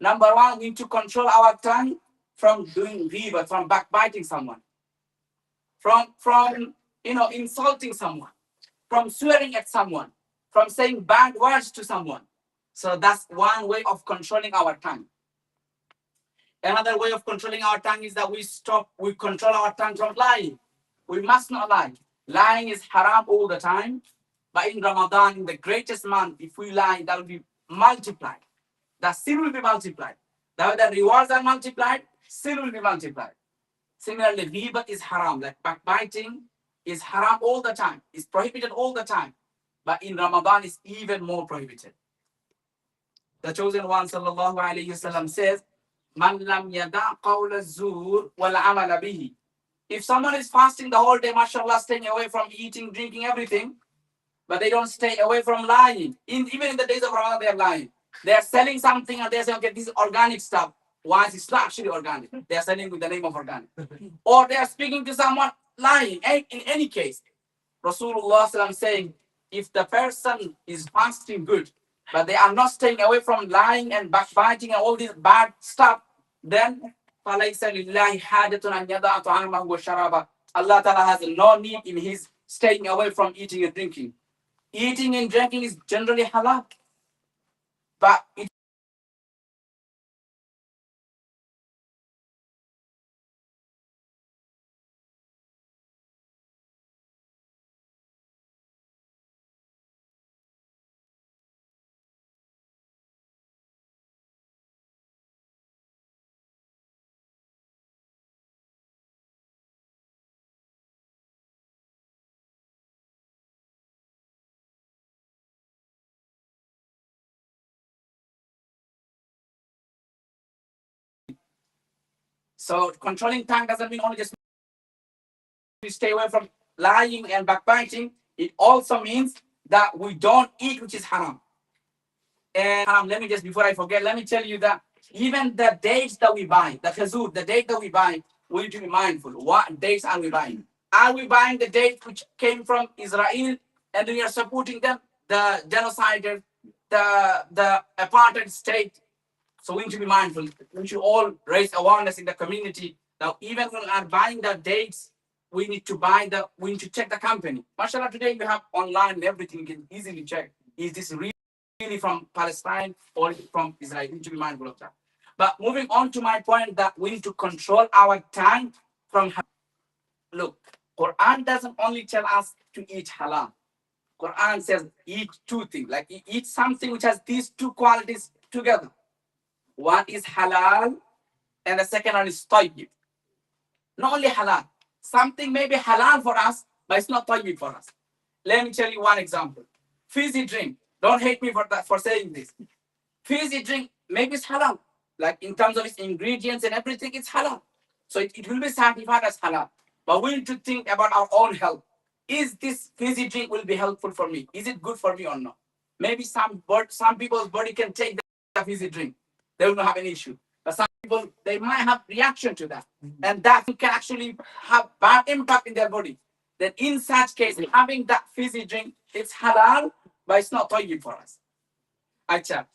Number one, we need to control our tongue from doing riba, from backbiting someone, from insulting someone, from swearing at someone, from saying bad words to someone. So that's one way of controlling our tongue. Another way of controlling our tongue is that we control our tongue from lying. We must not lie. Lying is haram all the time. But in Ramadan, in the greatest month, if we lie, that will be multiplied. The sin will be multiplied. The rewards are multiplied, sin will be multiplied. Similarly, ghibat is haram. Like backbiting is haram all the time. It's prohibited all the time. But in Ramadan, it's even more prohibited. The chosen one, sallallahu alayhi wasallam, says, Man lam yada' qawla zur wal amala bihi. If someone is fasting the whole day, mashallah, staying away from eating, drinking, everything, but they don't stay away from lying. Even in the days of Ramadan, they are lying. They are selling something and they say, okay, this is organic stuff. Why is it not actually organic? They are selling with the name of organic. Or they are speaking to someone lying. In any case, Rasulullah SAW saying, if the person is fasting good, but they are not staying away from lying and backbiting and all this bad stuff, then فَلَيْسَ لِلَّهِ حَاجَةٌ أَنْ يَدَعَ طَعَامَهُ وَشَرَابَهُ. Allah Ta'ala has no need in his staying away from eating and drinking. Eating and drinking is generally halal, but it so controlling tongue doesn't mean only just we stay away from lying and backbiting. It also means that we don't eat which is haram. And let me just, before I forget, let me tell you that even the dates that we buy, the khazur, the date that we buy, we need to be mindful. What dates are we buying? Are we buying the date which came from Israel and we are supporting them, the genociders, the apartheid state? So we need to be mindful. We should all raise awareness in the community. Now, even when we are buying the dates, we need to check the company. Mashallah, today we have online and everything, you can easily check. Is this really from Palestine or from Israel? We need to be mindful of that. But moving on to my point that we need to control our tongue from. Look, Quran doesn't only tell us to eat halal. Quran says eat two things, like eat something which has these two qualities together. One is halal and the second one is tayyib. Not only halal. Something may be halal for us, but it's not tayyib for us. Let me tell you one example. Fizzy drink. Don't hate me for that, for saying this. Fizzy drink, maybe it's halal. Like in terms of its ingredients and everything, it's halal. So it will be certified as halal. But we need to think about our own health. Is this fizzy drink will be helpful for me? Is it good for me or not? Maybe some people's body can take the fizzy drink. They will not have any issue. But some people, they might have reaction to that. And that can actually have bad impact in their body. Then in such case, having that fizzy drink, it's halal, but it's not tayyib for us. Acha.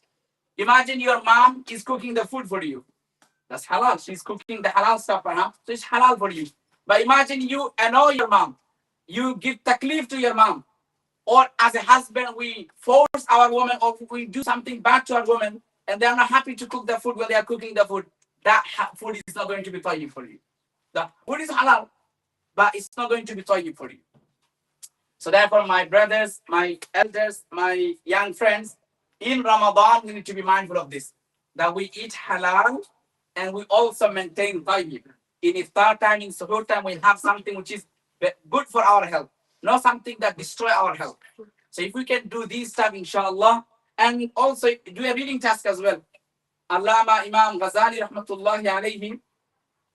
Imagine your mom is cooking the food for you. That's halal. She's cooking the halal stuff for her. So it's halal for you. But imagine you annoy your mom. You give taklif to your mom. Or as a husband, we force our woman or we do something bad to our woman and they're not happy to cook the food when they are cooking the food. That food is not going to be tayyib for you. The food is halal, but it's not going to be tayyib for you. So therefore, my brothers, my elders, my young friends, in Ramadan, we need to be mindful of this, that we eat halal and we also maintain tayyib. In iftar time, in suhoor time, we have something which is good for our health, not something that destroy our health. So if we can do these stuff, inshallah, and also do a reading task as well. Allama Imam Ghazali, rahmatullahi alayhi,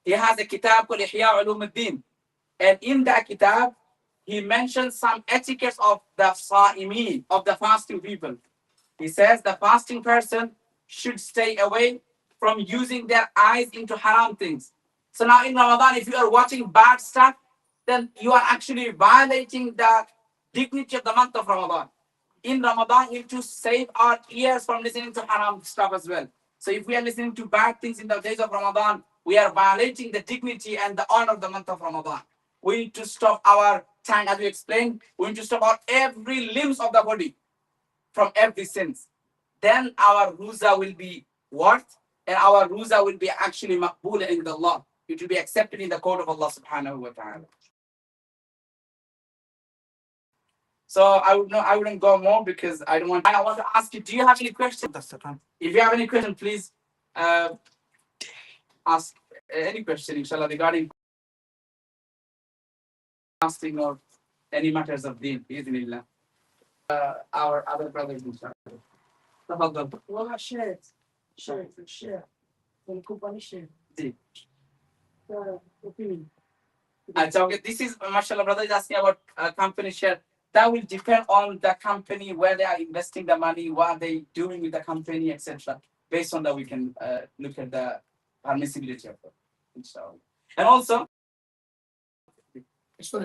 he has a kitab called Ihya Ulumuddin. And in that kitab, he mentions some etiquettes of the Sa'imin, of the fasting people. He says the fasting person should stay away from using their eyes into haram things. So now in Ramadan, if you are watching bad stuff, then you are actually violating the dignity of the month of Ramadan. In Ramadan, we need to save our ears from listening to haram stuff as well. So if we are listening to bad things in the days of Ramadan, we are violating the dignity and the honor of the month of Ramadan. We need to stop our tongue, as we explained. We need to stop our every limbs of the body from every sins. Then our ruza will be worth, and our ruza will be actually maqboola in the Allah. It will be accepted in the court of Allah subhanahu wa ta'ala. So I wouldn't go more because I don't want. I want to ask you, do you have any questions? That's the time. If you have any question, please ask any question, inshallah, regarding fasting or any matters of deen, bismillah. Our other brothers, inshallah. تفضل. والله share it. Share. From company share. جي. Opinion. So this is, mashallah, brother is asking about company share. That will depend on the company, where they are investing the money, what they doing with the company, etc. Based on that, we can look at the permissibility of it. Inshallah. And also, so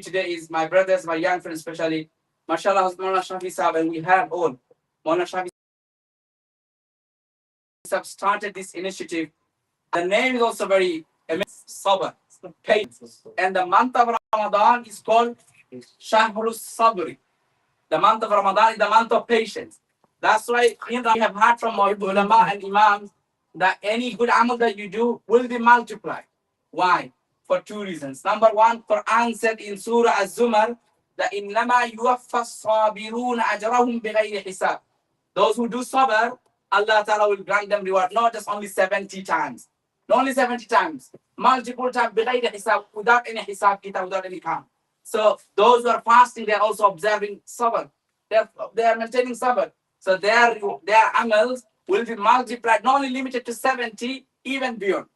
today is my brothers, my young friends, especially, mashallah, Maulana Shafi Sahab, and we have all. Maulana Shafi Sahab started this initiative. The name is also very sabr, patience. And the month of Ramadan is called Shahrul Sabri. The month of Ramadan is the month of patience. That's why we have heard from our ulama and imams that any good amal that you do will be multiplied. Why? For two reasons. Number one, Quran said in Surah Az-Zumar that إِنَّمَا يُوَفَّى الصَّابِرُونَ أَجْرَهُم بِغَيْرِ حِسَابٍ. Those who do sabr, Allah Ta'ala will grant them reward, not just only 70 times. Not only 70 times, multiple times, بِغَيْرِ حِسَاب, without any hisab, without any count. So those who are fasting, they are also observing sabr. They are maintaining sabr. So their amals will be multiplied, not only limited to 70, even beyond.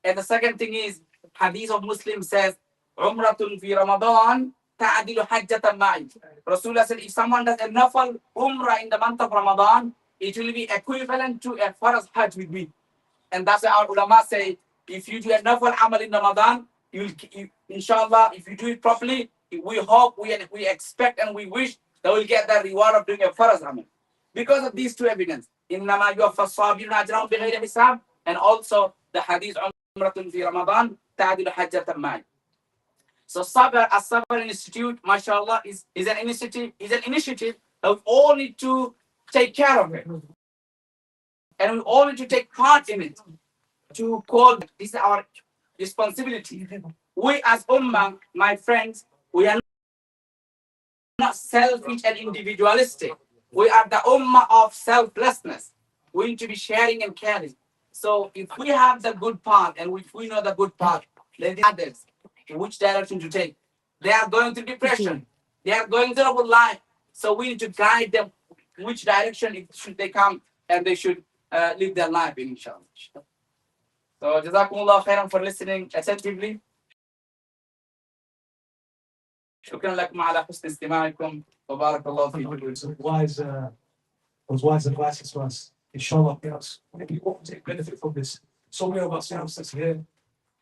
And the second thing is, Hadith of Muslim says, Umratun fi Ramadan ta'adilu hajjatan ma'i. Rasulullah said, if someone does a nafal umrah in the month of Ramadan, it will be equivalent to a farz hajj with me. And that's why our ulama say, if you do a nafal amal in Ramadan, inshallah, if you do it properly, we hope, we expect, and we wish that we'll get the reward of doing a farz amal. Because of these two evidence, إِنَّمَا يُوَفَّى الصَّابِرُونَ أَجْرَهُم بِغَيْرِ حِسَابٍ, and also the hadith Umratun fi Ramadan ta'dilu hajjatan ma'i. So Sabr, as-Sabr Institute, mashallah, is an initiative that we all need to take care of it. And we all need to take part in it. To call, this is our responsibility. We as Ummah, my friends, we are not selfish and individualistic. We are the Ummah of selflessness. We need to be sharing and caring. So if we have the good path, and if we know the good path, then the others, which direction to take. They are going through depression. They are going through a life. So we need to guide them which direction should they come, and they should live their life in, inshallah. So Jazakumullah khairan for listening attentively. شكرا لكم على حسن استماعكم وبارك الله فيكم. Those wise advices to us. Inshallah, yes, we all take benefit from this. So many of us youngsters here,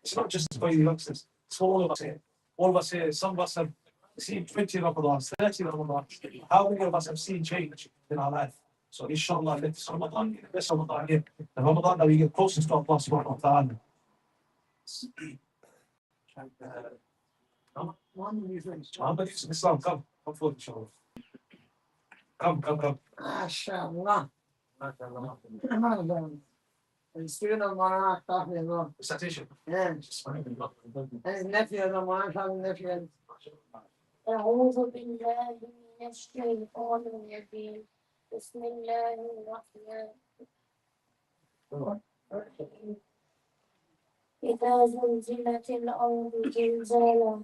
it's not just for you youngsters, it's for all of us here. All of us here, some of us have seen 20 Ramadans, 30 Ramadans. How many of us have seen change in our life? So inshallah, let's Ramadan, the best Ramadan here. The Ramadan that we get closest to Allah subhanahu wa ta'ala. Muhammad is Islam, come forward, inshallah. Come. MashaAllah. Student of Maulana Mahfuz. Recitation. Yeah. And his nephew, the Maulana Mahfuz nephew. أعوذ بالله من الشيطان الرجيم بسم الله الرحمن الرحيم إذا زلزلت الأرض زلزالها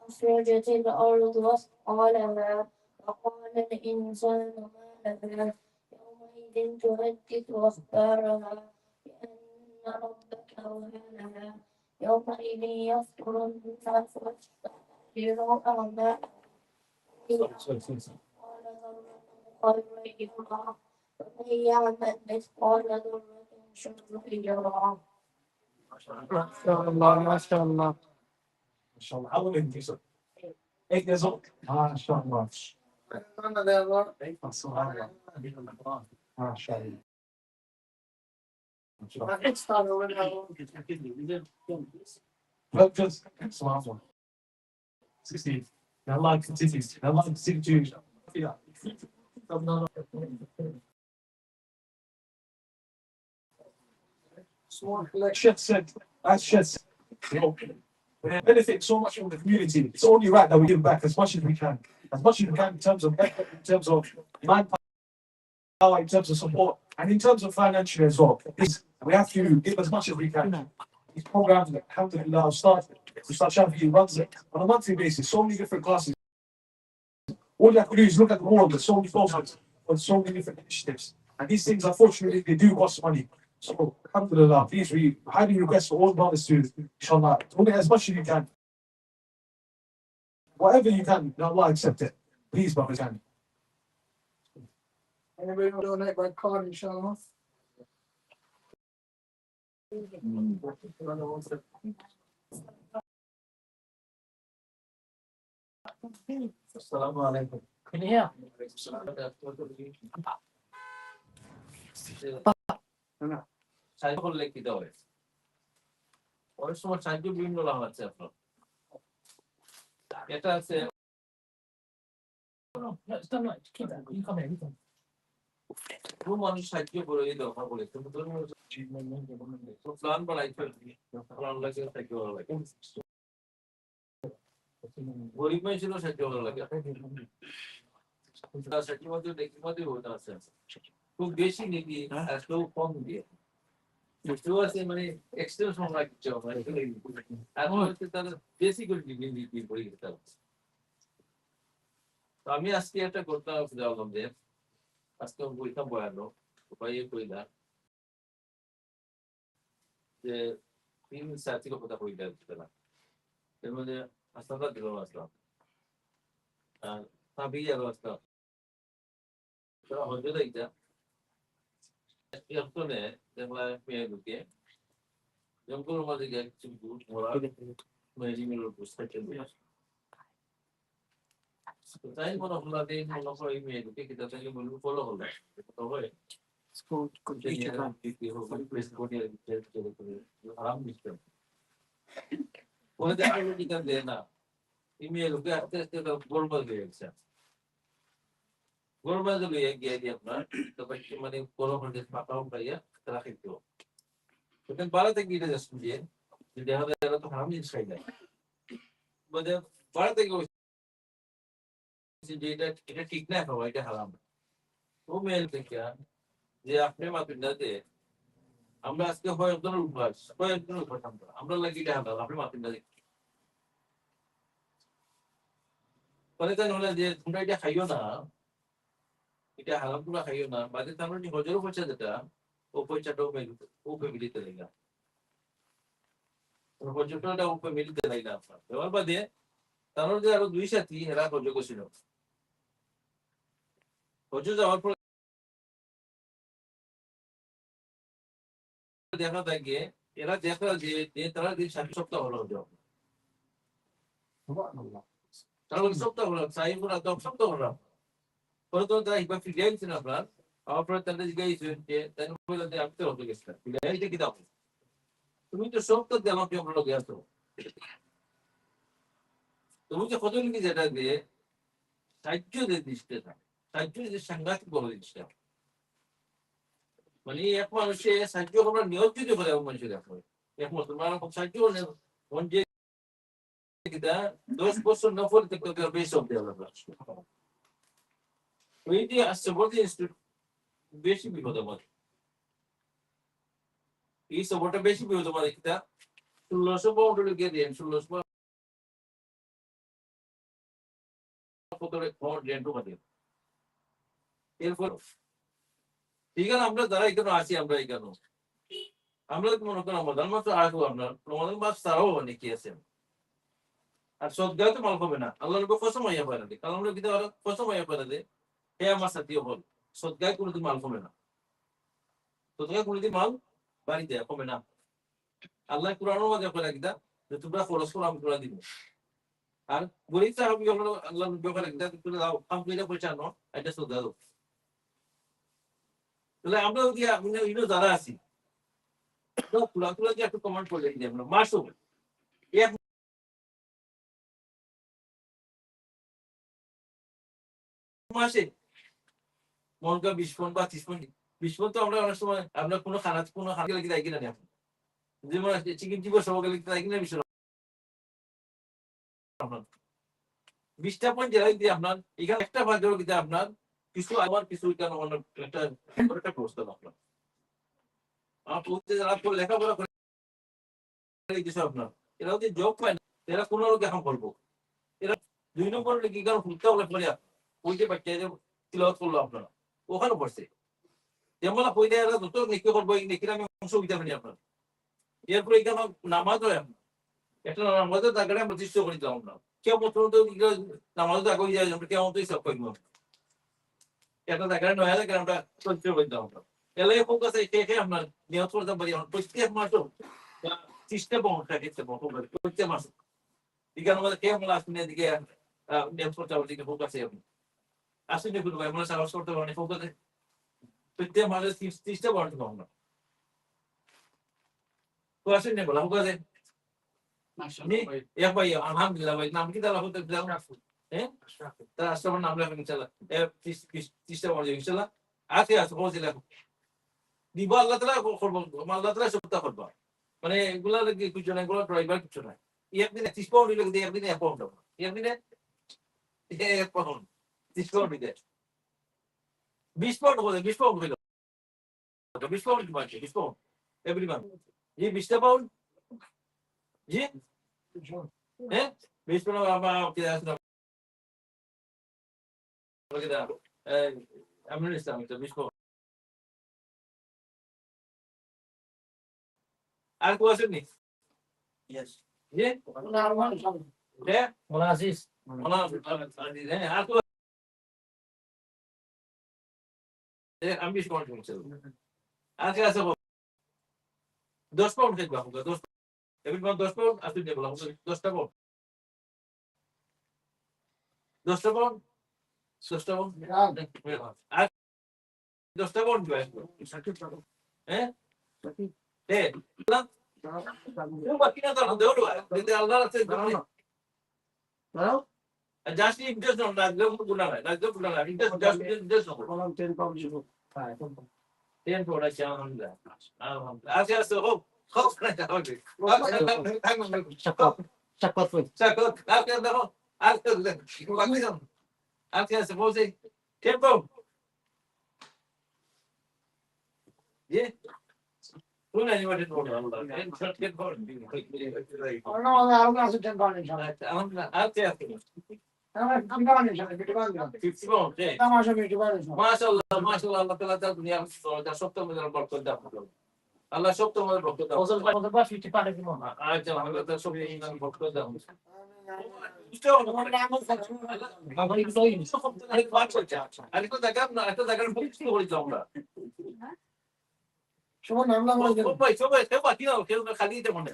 أخرجت الأرض أثقالها وقال الإنسان ما لها يومئذ تحدث أخبارها بأن ربك أوهمها يومئذ يصدر الناس ويستكبرون أعمالهم قال خيرا يرى ومن يعمل مثقال ذرة شرا يرى. MashaAllah, MashaAllah. Inshallah. How old are you? 8 years old. MashaAllah. None of them are. MashaAllah. It's not over now. Well, just subhanAllah. 16. Allah continues. Allah continues to. Yeah. Shed said, as Shed said, we benefit so much from the community. It's only right that we give back as much as we can. As much as we can in terms of effort, in terms of manpower, in terms of support, and in terms of financial as well. We have to give as much as we can. These programs, alhamdulillah, Ustad Shafi runs it on a monthly basis, so many different classes. All you have to do is look at the world, there's so many programs on so many different initiatives. And these things, unfortunately, they do cost money. So, alhamdulillah, please, we highly request for all brothers to, inshallah, donate as much as you can. Whatever you can, may Allah accept it. Please, brothers, can. Anybody want to donate by card, inshallah? Assalamu alaikum. Can you hear? সাহায্য করলে কি দেওয়া হয় অনেক সময় সাহায্য বিভিন্ন নাম আছে আপনার এটা আছে No, it's done right. Keep that. You come here. You come. কোন মানুষ সাহায্য করে এই দরকার বলে তুমি ধরুন প্ল্যান বানাই ফেলবি প্ল্যান লাগে সাহায্য করা লাগে গরিব মানুষেরও সাহায্য করা লাগে সাহায্য মধ্যে দেখি মধ্যে হতে আছে খুব বেশি নিবি আর কেউ কম দিয়ে কেউ আছে মানে এক্সটেনশন রাখছে আর হচ্ছে তার বেশি করে নিবি বই দিতে হবে তো আমি আজকে একটা করতে বললাম যে আজকে বইটা বয়ানো উপায়ে কইলা যে তিন সাথী কথা কইলা দিলা এর মধ্যে আস্তাদা দিল আসলাম আর তাবি আর আসলাম তো হজে দাইতা এরপরে দেখলা মেয়ে ঢুকে জঙ্গলের মধ্যে গিয়ে কিছু মোরা মেজিমের উপর সাইকেল দিয়ে তাই মনে হলো যে মনে হয় মেয়ে ঢুকে কি তাকে বলবো ফলো হলো তো হয় আরাম দিচ্ছে ওই দেখা গেল টিকা দেয় না ইমেল ওকে আস্তে আস্তে গোলমাল হয়ে গেছে গোলমাল হয়ে গিয়ে দিয়ে আপনার তো মানে কোনো ঘন্টা পাকাও পাইয়া তারা খেতে ওখানে বাড়াতে গিয়ে যাচ্ছেন যে দেখা যায় এরা তো হারাম জিনিস খাই যায় মানে বাড়াতে গিয়ে যে এটা ঠিক না খাওয়া এটা হারাম ও মেল থেকে যে আপনি মাপিন্দাতে আমরা আজকে হয় একজনের উপাস হয় একজনের উপাস আমরা লাগি এটা হারাম আপনি মাপিন্দা দেখি পরে তাই হলে যে তোমরা এটা খাইও না এটা হারাম তোমরা খাইও না বাদে তার মানে হজেরও পয়সা যেটা ও পয়সাটাও উপরে মিলিতে লাগে না হজরটা উপরে মিলিতে লাগে না আপনার এবার বাদে তার যে আরো দুই সাথী এরা হজ করছিল হজ যাওয়ার পর দেখা থাকে এরা দেখা যে তারা 7 সপ্তাহ হলো হজ তারা সপ্তাহ হলো সাই পুরা 10 সপ্তাহ হলো পরে তো তারা একবার ফিরে গেছেন আপনার আমার পরে তাদের জিজ্ঞাসা যে তাই বলে যে আমি তো হতে গেছিলাম এইটা কি দাও তুমি তো সপ্তাহ দিয়ে আমাকে আমরা লোক আসো তুমি যে কত লিখি যেটা দিয়ে সাহায্য যে দৃষ্টিটা সাহায্য যে সাংঘাতিক বড় জিনিসটা মানে এক মানুষে সাহায্য আমরা নিয়োগ যদি করে মানুষের দেখো এক মুসলমান সাহায্য করলে মন যে 10 বছর নফল থেকে বেশ অব্দি ওই যে আসছে বলতে বেশি বিপদ আমার এই সবটা বেশি বিপদ আমার এটা 1600 পাউন্ড গিয়ে দেন 1600 এরপর ঠিক আছে আমরা যারা এখানে আছি আমরা এখানে আমরা মনে করেন রমাদান মাস আসবো আপনার রমাদান মাস তারাও অনেকে আছেন আর সদ্গায় তো মাল হবে না আল্লাহ নবী কসম হইয়া পারে না কারণ আমরা কিন্তু কসম হইয়া পারে যে হে আমার সাথী হল সদ্গায় কোনোদিন মাল হবে না সদ্গায় কোনোদিন মাল বাড়িতে হবে না আল্লাহ কুরআনের মধ্যে বলে কিনা যে তোমরা খরচ করো আমি তোমরা দিব আর গরিব সাহাবী হলো আল্লাহ নবী বলে কিনা তোমরা দাও কমপ্লিট পৌঁছানো এটা সদ্গা দাও তাহলে আমরা দিয়া ইনো যারা আছি তো পুরা যে একটু কমেন্ট করে দিই আমরা মাসও এক মাসে মনকা 20 পন বা 30 পন 20 পন তো আমরা অনেক সময় আমরা কোনো খানা লাগি রাখি না এখন যেমন চিকেন চিপস সব লাগি রাখি না বিষয় 20টা পয়েন্ট জেলা দিয়ে আপনার এখানে একটা বাজারও কিন্তু আপনার কিছু আমার কিছু কেন একটা প্রশ্ন আপনার আমার পড়তে যারা লেখাপড়া করে কিছু আপনার এরা যদি জব পায় না এরা কোনো লোক এখন করবো এরা 2 নম্বর কি কারণ ফুলতে হলে পরে ওই যে বাচ্চা তিলাওয়াত করলো আপনারা ওখানে পড়ছে যেমন পয়লা এরা যত নেকি করবো এই নেকির আমি অংশ দিতে পারি আপনার এরপরে এখানে নামাজ হয় আপনার একটা নামাজের জায়গাটা আমরা দৃশ্য করে দিলাম না কেউ প্রথমত নামাজ আগে যায় আমরা কেমন তো হিসাব করবো একটা জায়গায় নয় জায়গায় আমরা চরিত্র করে দিলাম আমরা এলাই ফোকাস এসে আপনার নিয়ত করতে পারি প্রত্যেক মাসও চেষ্টা পাবো প্রত্যেক মাস এখানে আমাদের কে আমরা আসলে এদিকে নিয়ত করতে পারি ফোকাসে আপনি আসলে কোনো ভাই আমরা সাহস করতে পারি ফোকাসে প্রত্যেক মাসে চেষ্টা করতে পারবো না তো আসলে বলা ফোকাসে Ya ভাই আলহামদুলিল্লাহ ভাই নাম কি তালা হতে দাও হ্যাঁ তার আসলে নাম লেখেন ইনশাআল্লাহ চেষ্টা করব ইনশাআল্লাহ আজকে আছে বলছি লেখো দিব আল্লাহ তাআলা করব আল্লাহ তাআলা সবটা করব মানে এগুলা লাগি কিছু না এগুলা ড্রাইভার কিছু না একদিনে 30 পাউন্ড লাগে দিয়ে একদিনে 1 পাউন্ড একদিনে 1 পাউন্ড 30 পাউন্ড দিতে 20 পাউন্ড হলো 20 পাউন্ড হলো 20 পাউন্ড কি বাকি 20 পাউন্ড এভরি মান্থ জি 20 পাউন্ড জি হ্যাঁ 20 পাউন্ড আমরা কি আছে ওকে দা আমি নিলাম এটা 20 পাউন্ড আর কোন আছে নি ইয়েস জি হ্যাঁ Hola, Aziz. ওনা হ্যাঁ আর কোন আমি 20 পাউন্ড দিচ্ছি আজকে আছে 10 পাউন্ড খেতে পাবো 10 এভরি মান্থ 10 পাউন্ড আসলে দেবো 10 টা পাউন্ড 10 টা পাউন্ড 10 টা পাউন্ড আর 10 টা পাউন্ড হ্যাঁ হ্যাঁ বাকি না তো দেওয়া দিতে আল্লাহ আছে জাস্ট ইন্টারেস্ট না লাগলে গুণা নাই লাগলে গুণা নাই জাস্ট ইন্টারেস্ট না 10 পাউন্ড দিব 10 পাউন্ড আছে আলহামদুলিল্লাহ আলহামদুলিল্লাহ আজকে আছে হোক হোক না হবে Chakot food. Chakot, আজকে দেখো আজকে বাকি যান আজকে আছে বলছি 10 পাউন্ড জি কোন animate note Allah 10 pound Oh no, I'm not a 10 pound in China. আলহামদুলিল্লাহ আজকে আছে I'm a 50 pound in China, 50 pound. 50 pound I'm not a 50 pound in China. মাশাআল্লাহ মাশাআল্লাহ আল্লাহ তাআলা তার দুনিয়া সপ্তাহ মধ্যে বরকত দান করুন আল্লাহ সপ্তাহ মধ্যে বরকত দান Also, for the bus, 50 pound every month. আচ্ছা আল্লাহ তাআলা সপ্তাহ মধ্যে বরকত দান I'm going to tell you. আরেকটা জায়গা না একটা জায়গার ফোকাস করে দিলাম আমরা Shimon, I'm not going to. সবাই কেউ বাকি না কেউ খালি দিতে মনে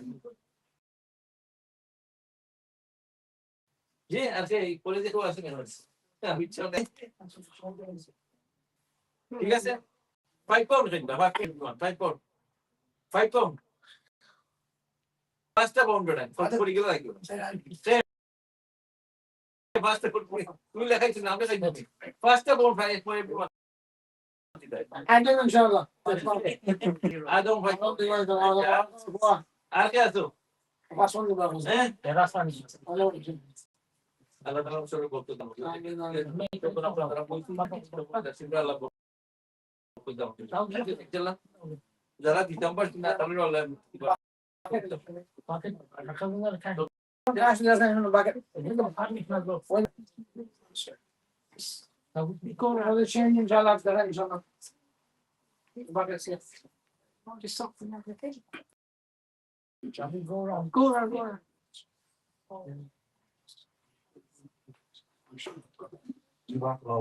জি আজকে করে দেখো আসে কেন ঠিক আছে 5 পাউন্ড কিনবা 5 পাউন্ড 5 পাউন্ড 5টা পাউন্ড বেটা কত করে গেল লাগবে 5টা পাউন্ড তুমি লেখাইছ না আমি খাইছি 5টা pound 5 pound And then, inshallah. আদম ভাই আর কে আছো Last one, the bus. হ্যাঁ Yeah, that's fine. আল্লাহ তাআলা সবার বরকত দান যারা দিতাম্বার কিনা তাহলে Actually, that's not in the bucket. Go for the change, inshallah, after that, inshallah. Buckets, yes. Just something like that. Go around. Go around, go around.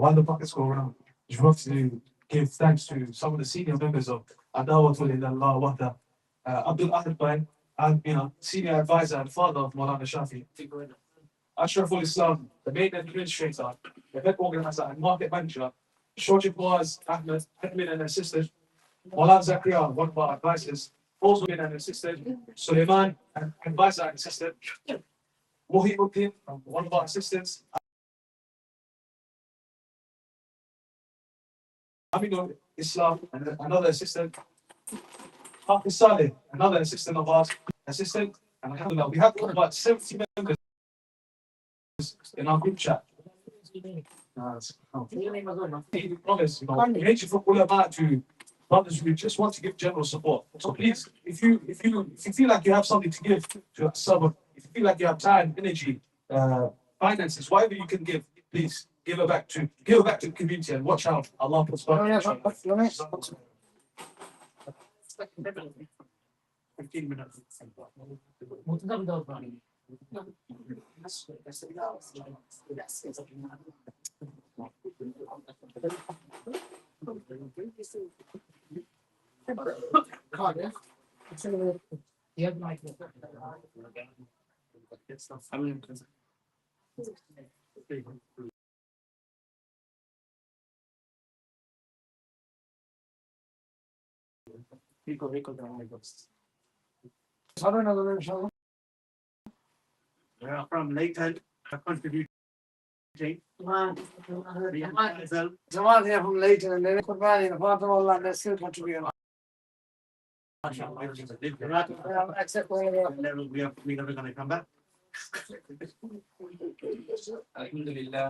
While the buckets go around, you want to give thanks to some of the senior members of Addawatu, ilal, wahdah. Abdul Ahad Bhai, and senior advisor and father of Maulana Shafi. Ashraful Islam, the main administrator, the head organizer and market manager. Shorty Boaz Ahmed, admin and assistant. Maulana Zakaria, one of our advisors, also been an assistant. Suleiman, an advisor and assistant. Muhibuddin, one of our assistants. Aminul Islam, another assistant. Hafiz Saleh, another assistant of ours, assistant. And alhamdulillah, we have about 70 members in our group chat. We promise, we hate you for ulama to brothers who just want to give general support. So please, if you feel like you have something to give to someone, if you feel like you have time, energy, finances, whatever you can give, please give it back to the community and watch out. Allah puts back. 15 minutes. We are from Leighton, contributing. Jamal here from Leighton, and then Qurbani, the Father of Allah, and they're still contributing. Except whenever We are never going to come back. Alhamdulillah.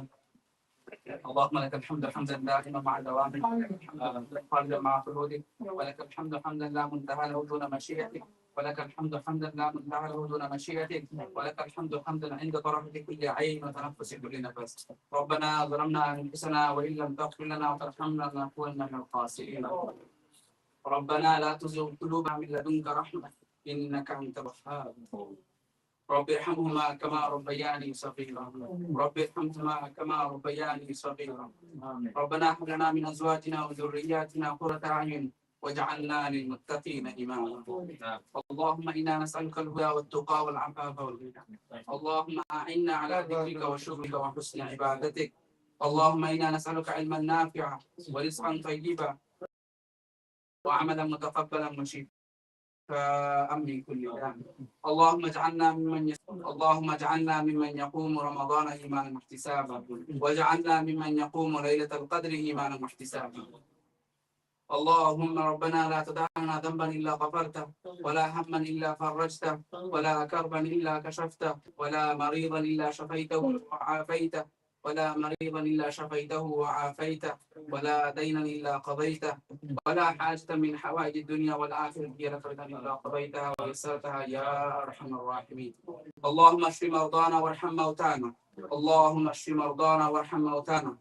اللهم لك الحمد حمدا دائما مع دوامك خالدا مع خلودك ولك الحمد حمدا لا منتهى له دون مشيئتك ولك الحمد حمدا لا منتهى له دون مشيئتك ولك الحمد حمدا عند طرف كل عين وتنفس كل نفس. ربنا ظلمنا انفسنا وان لم تغفر لنا وترحمنا لنكونن من الخاسرين. ربنا لا تزغ قلوبنا من لدنك رحمه انك انت الوهاب. رب ارحمهما كما ربياني صغيرا. رب ارحمهما كما ربياني صغيرا. ربنا هب لنا من ازواجنا وذرياتنا قرة اعين واجعلنا للمتقين اماما. اللهم انا نسالك الهدى والتقى والعفاف والغنى. اللهم اعنا على ذكرك وشكرك وحسن عبادتك. اللهم انا نسالك علما نافعا ورزقا طيبا وعملا متقبلا وشفاء من كل داء. اللهم اجعلنا ممن يقوم رمضان ايمانا واحتسابا واجعلنا ممن يقوم ليلة القدر ايمانا واحتسابا. اللهم ربنا لا تدع لنا ذنبا الا غفرته ولا هما الا فرجته ولا كربا الا كشفته ولا مريضا الا شفيته وعافيته ولا مريضا الا شفيته وعافيته ولا دينا الا قضيته ولا حاجة من حوائج الدنيا والآخرة هي لك إلا قضيتها ويسرتها يا أرحم الراحمين. اللهم اشف مرضانا وارحم موتانا. اللهم اشف مرضانا وارحم موتانا.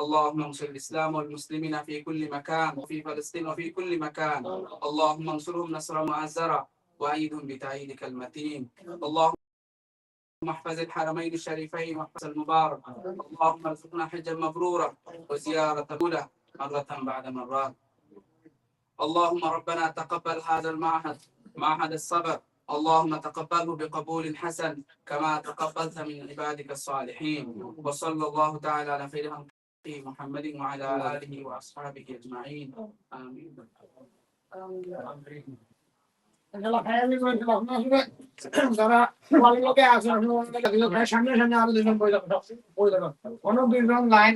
اللهم انصر الإسلام والمسلمين في كل مكان وفي فلسطين وفي كل مكان. اللهم انصرهم نصرا معزرا وأيدهم بتأييدك المتين. اللهم احفظ الحرمين الشريفين واحفظ المبارك. اللهم ارزقنا حجا مبرورا وزيارة أولى مرة بعد مرات. اللهم ربنا تقبل هذا المعهد معهد الصبر. اللهم تقبله بقبول حسن كما تقبلت من عبادك الصالحين. وصلى الله تعالى على خير خلقه محمد وعلى آله وأصحابه أجمعين آمين. যারা সামনে সামনে আরো দুজন বই অনেক দুজন line